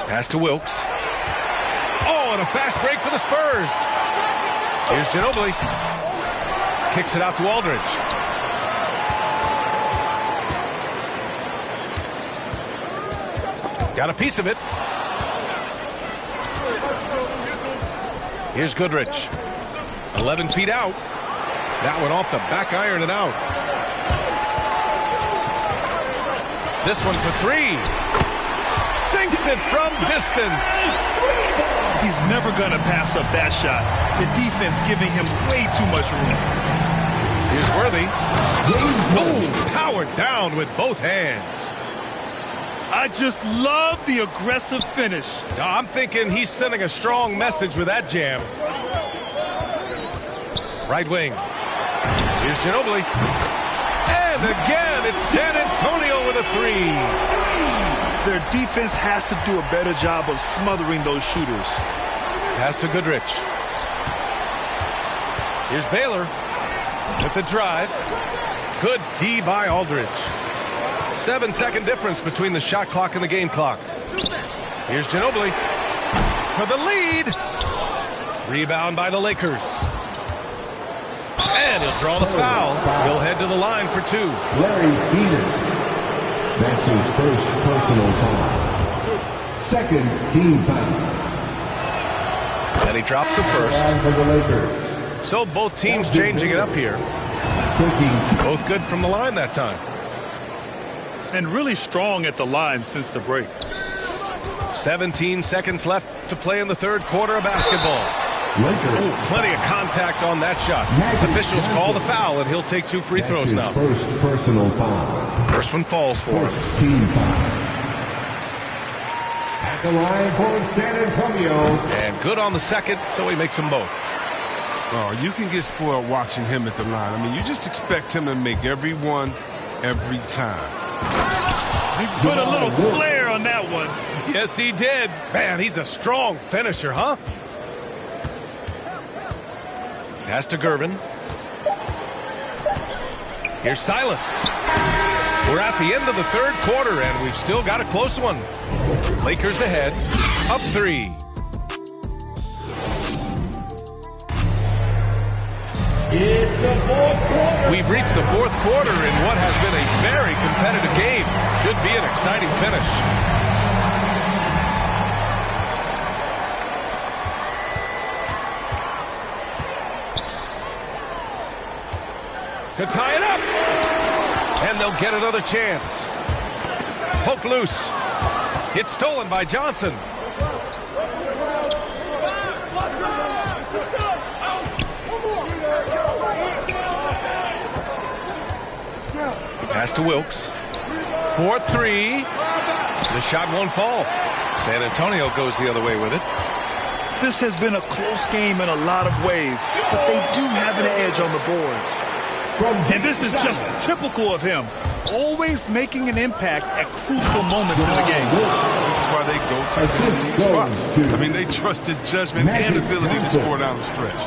Pass to Wilkes. Oh, and a fast break for the Spurs. Here's Ginobili. Kicks it out to Aldridge. Got a piece of it. Here's Goodrich. 11 feet out. That one off the back iron and out. This one for three. Sinks it from distance. He's never going to pass up that shot. The defense giving him way too much room. Here's Worthy. Oh, powered down with both hands. I just love the aggressive finish. I'm thinking he's sending a strong message with that jam. Right wing. Here's Ginobili. And again, it's San Antonio with a three. Their defense has to do a better job of smothering those shooters. Pass to Goodrich. Here's Baylor with the drive. Good D by Aldridge. 7-second difference between the shot clock and the game clock. Here's Ginobili for the lead. Rebound by the Lakers. And he'll draw the foul. He'll head to the line for two. Larry Keenan. That's his first personal foul. Second team foul. And he drops the first. For the Lakers. So both teams changing it up here. Both good from the line that time. And really strong at the line since the break. 17 seconds left to play in the third quarter of basketball. Ooh, plenty of contact on that shot. Officials call the foul, and he'll take two free throws now. First personal foul. First one falls for him. First team foul. At the line for San Antonio. And good on the second, so he makes them both. Oh, you can get spoiled watching him at the line. I mean, you just expect him to make every one, every time. He put a little flair on that one. Yes, he did. Man, he's a strong finisher, huh? Pass to Gervin. Here's Silas. We're at the end of the third quarter, and we've still got a close one. Lakers ahead, up three. It's the fourth quarter. We've reached the fourth quarter in what has been a very competitive game. Should be an exciting finish. To tie it up. And they'll get another chance. Poke loose. It's stolen by Johnson. Pass to Wilkes. 4-3. The shot won't fall. San Antonio goes the other way with it. This has been a close game in a lot of ways, but they do have an edge on the boards. And this is just typical of him, always making an impact at crucial moments in the game. This is why they go to these spots. I mean, they trust his judgment and ability to score down the stretch.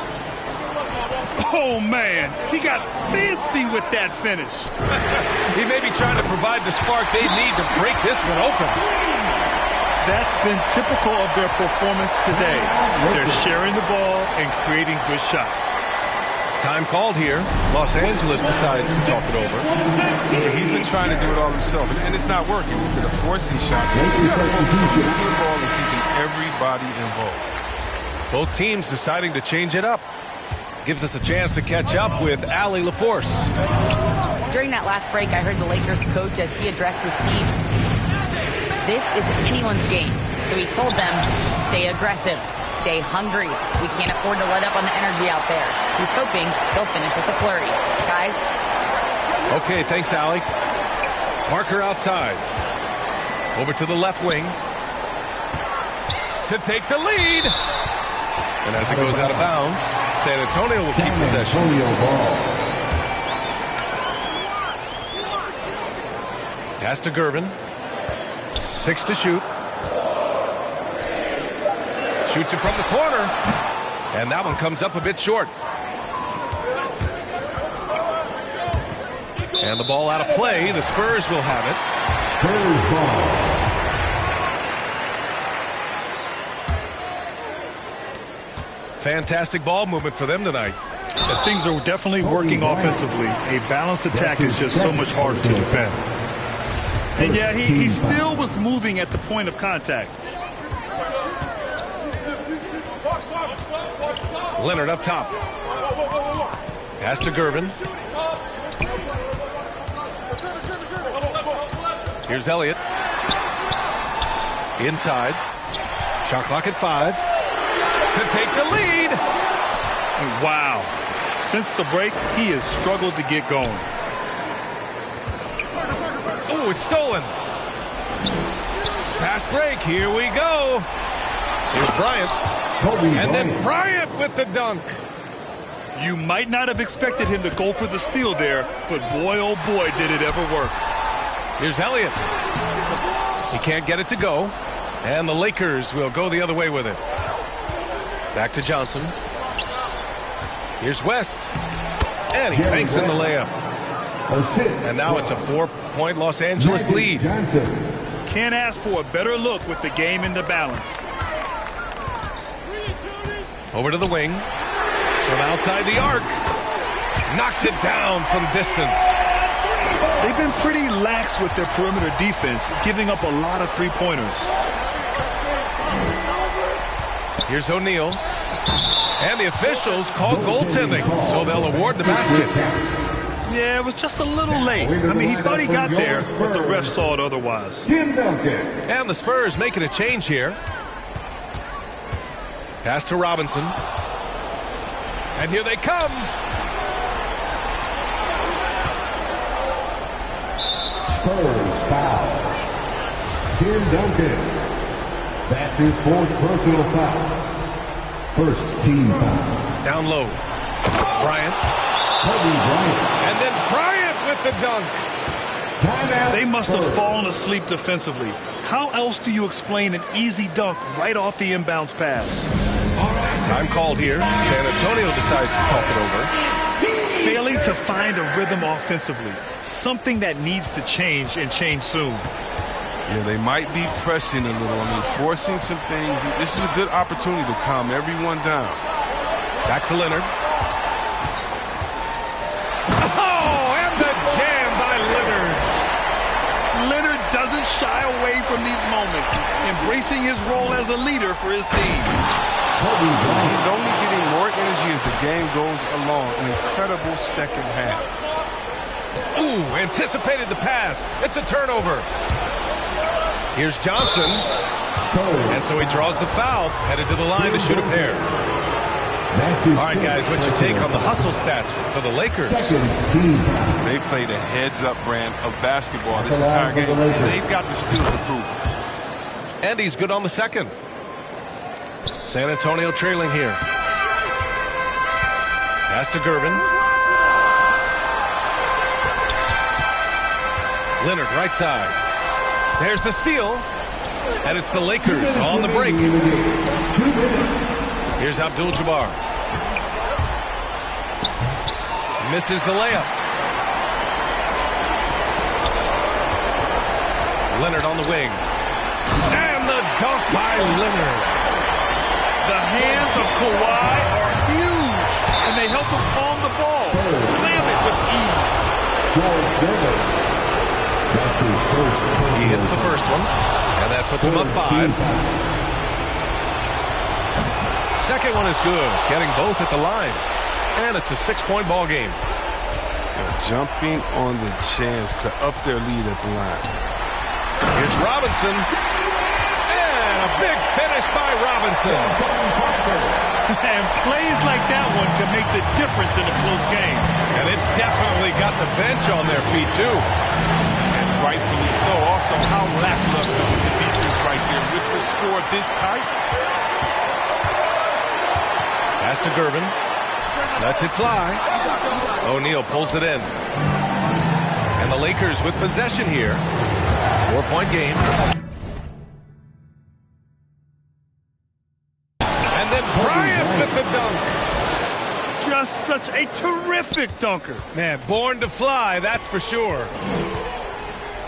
Oh, man, he got fancy with that finish. He may be trying to provide the spark they need to break this one open. That's been typical of their performance today. They're sharing the ball and creating good shots. Time called here. Los Angeles decides to talk it over. He's been trying to do it all himself, and it's not working. Instead of forcing shots, you got to focus on moving the ball and keeping everybody involved. Both teams deciding to change it up. Gives us a chance to catch up with Allie LaForce. During that last break, I heard the Lakers coach as he addressed his team. This is anyone's game, so he told them, stay aggressive, stay hungry. We can't afford to let up on the energy out there. He's hoping they'll finish with a flurry. Guys? Okay, thanks, Allie. Parker outside. Over to the left wing. To take the lead. And as it goes out of bounds, San Antonio will keep possession. Pass to Gervin. 6 to shoot. Shoots it from the corner. And that one comes up a bit short. And the ball out of play. The Spurs will have it. Spurs ball. Fantastic ball movement for them tonight. Things are definitely working offensively. A balanced attack is just so much harder to defend. And yeah, he still was moving at the point of contact. Leonard up top. Pass to Gervin. Here's Elliott. Inside. Shot clock at 5. To take the lead. Wow. Since the break, he has struggled to get going. Oh, it's stolen. Fast break. Here we go. Here's Bryant. And then Bryant with the dunk. You might not have expected him to go for the steal there, but boy, oh boy, did it ever work. Here's Elliott. He can't get it to go. And the Lakers will go the other way with it. Back to Johnson. Here's West. And he banks in the layup. And now it's a 4-point Los Angeles lead. Can't ask for a better look with the game in the balance. Over to the wing. From outside the arc. Knocks it down from distance. They've been pretty lax with their perimeter defense, giving up a lot of three-pointers. Here's O'Neal. And the officials call goaltending, so they'll award the basket. Yeah, it was just a little late. I mean, he thought he got there, but the ref saw it otherwise. And the Spurs making a change here. Pass to Robinson. And here they come. Spurs foul. Tim Duncan. That's his 4th personal foul. First team foul. Down low. Bryant. And then Bryant with the dunk. They must have fallen asleep defensively. How else do you explain an easy dunk right off the inbounds pass? Time called here. San Antonio decides to talk it over. Failing to find a rhythm offensively. Something that needs to change and change soon. Yeah, they might be pressing a little. I mean, forcing some things. This is a good opportunity to calm everyone down. Back to Leonard. Oh, and the jam by Leonard. Leonard doesn't shy away from these moments, embracing his role as a leader for his team. He's only getting more energy as the game goes along. An incredible second half. Ooh, anticipated the pass. It's a turnover. Here's Johnson. And so he draws the foul, headed to the line to shoot a pair. All right, guys, what's your take on the hustle stats for the Lakers? They played a heads-up brand of basketball this entire game, and they've got the steals to prove it. And he's good on the second. San Antonio trailing here. Pass to Gervin. Leonard right side. There's the steal. And it's the Lakers on the break. Here's Abdul-Jabbar. Misses the layup. Leonard on the wing. And the dunk by Leonard. The hands of Kawhi are huge, and they help him palm the ball. Slam it with ease. That's his first. He hits the first one, and that puts him up 5. Second one is good, getting both at the line. And it's a 6-point ball game. Jumping on the chance to up their lead at the line. Here's Robinson. And a big finish by Robinson. And plays like that one can make the difference in a close game. And it definitely got the bench on their feet, too. rightfully so. Also, how lackluster was the defense right there with the score this tight? Pass to Gervin. Lets it fly. O'Neal pulls it in. And the Lakers with possession here. 4-point game. And then Bryant with the dunk. Just such a terrific dunker. Man, born to fly, that's for sure.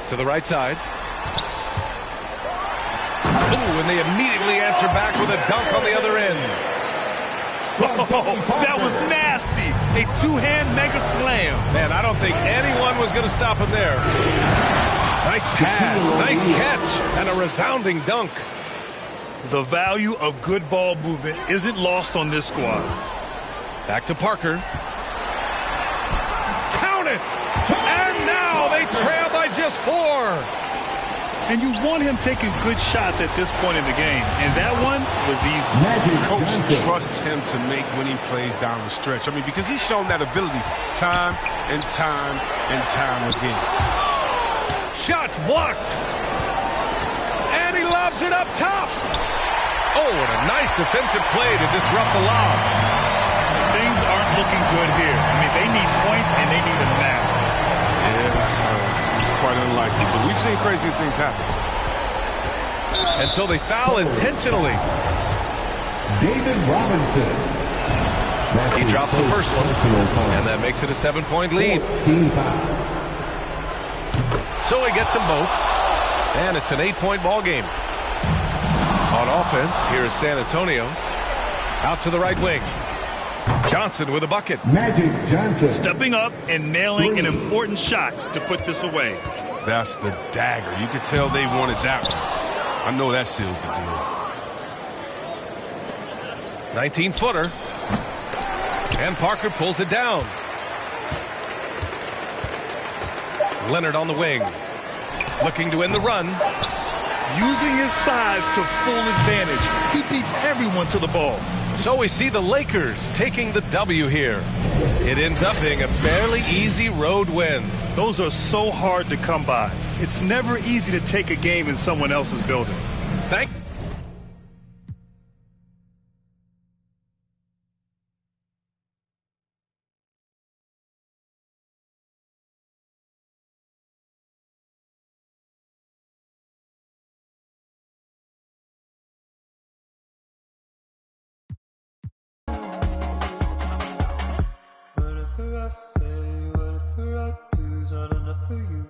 To the right side. Ooh, and they immediately answer back with a dunk on the other end. Oh, that was nasty. A two-hand mega slam. Man, I don't think anyone was going to stop him there. Nice pass, nice catch, and a resounding dunk. The value of good ball movement isn't lost on this squad. Back to Parker. Count it! And now they trail by just 4. And you want him taking good shots at this point in the game. And that one was easy. Coach trusts him to make winning plays down the stretch. I mean, because he's shown that ability time and time and time again. Shots blocked. And he lobs it up top. Oh, and a nice defensive play to disrupt the lob. Things aren't looking good here. I mean, they need points and they need them now. Yeah, it's quite unlikely, but we've seen crazy things happen. And so they foul intentionally. David Robinson. He drops the first one, and that makes it a 7-point lead. So he gets them both, and it's an 8-point ball game. On offense, here is San Antonio. Out to the right wing. Johnson with a bucket. Magic Johnson. Stepping up and nailing an important shot to put this away. That's the dagger. You could tell they wanted that one. I know that seals the deal. 19-footer. And Parker pulls it down. Leonard on the wing. Looking to end the run. Using his size to full advantage. He beats everyone to the ball. So we see the Lakers taking the W here. It ends up being a fairly easy road win. Those are so hard to come by. It's never easy to take a game in someone else's building. Thank Whatever I say, whatever I do's not enough for you.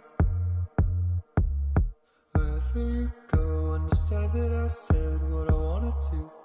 Wherever you go, understand that I said what I wanted to.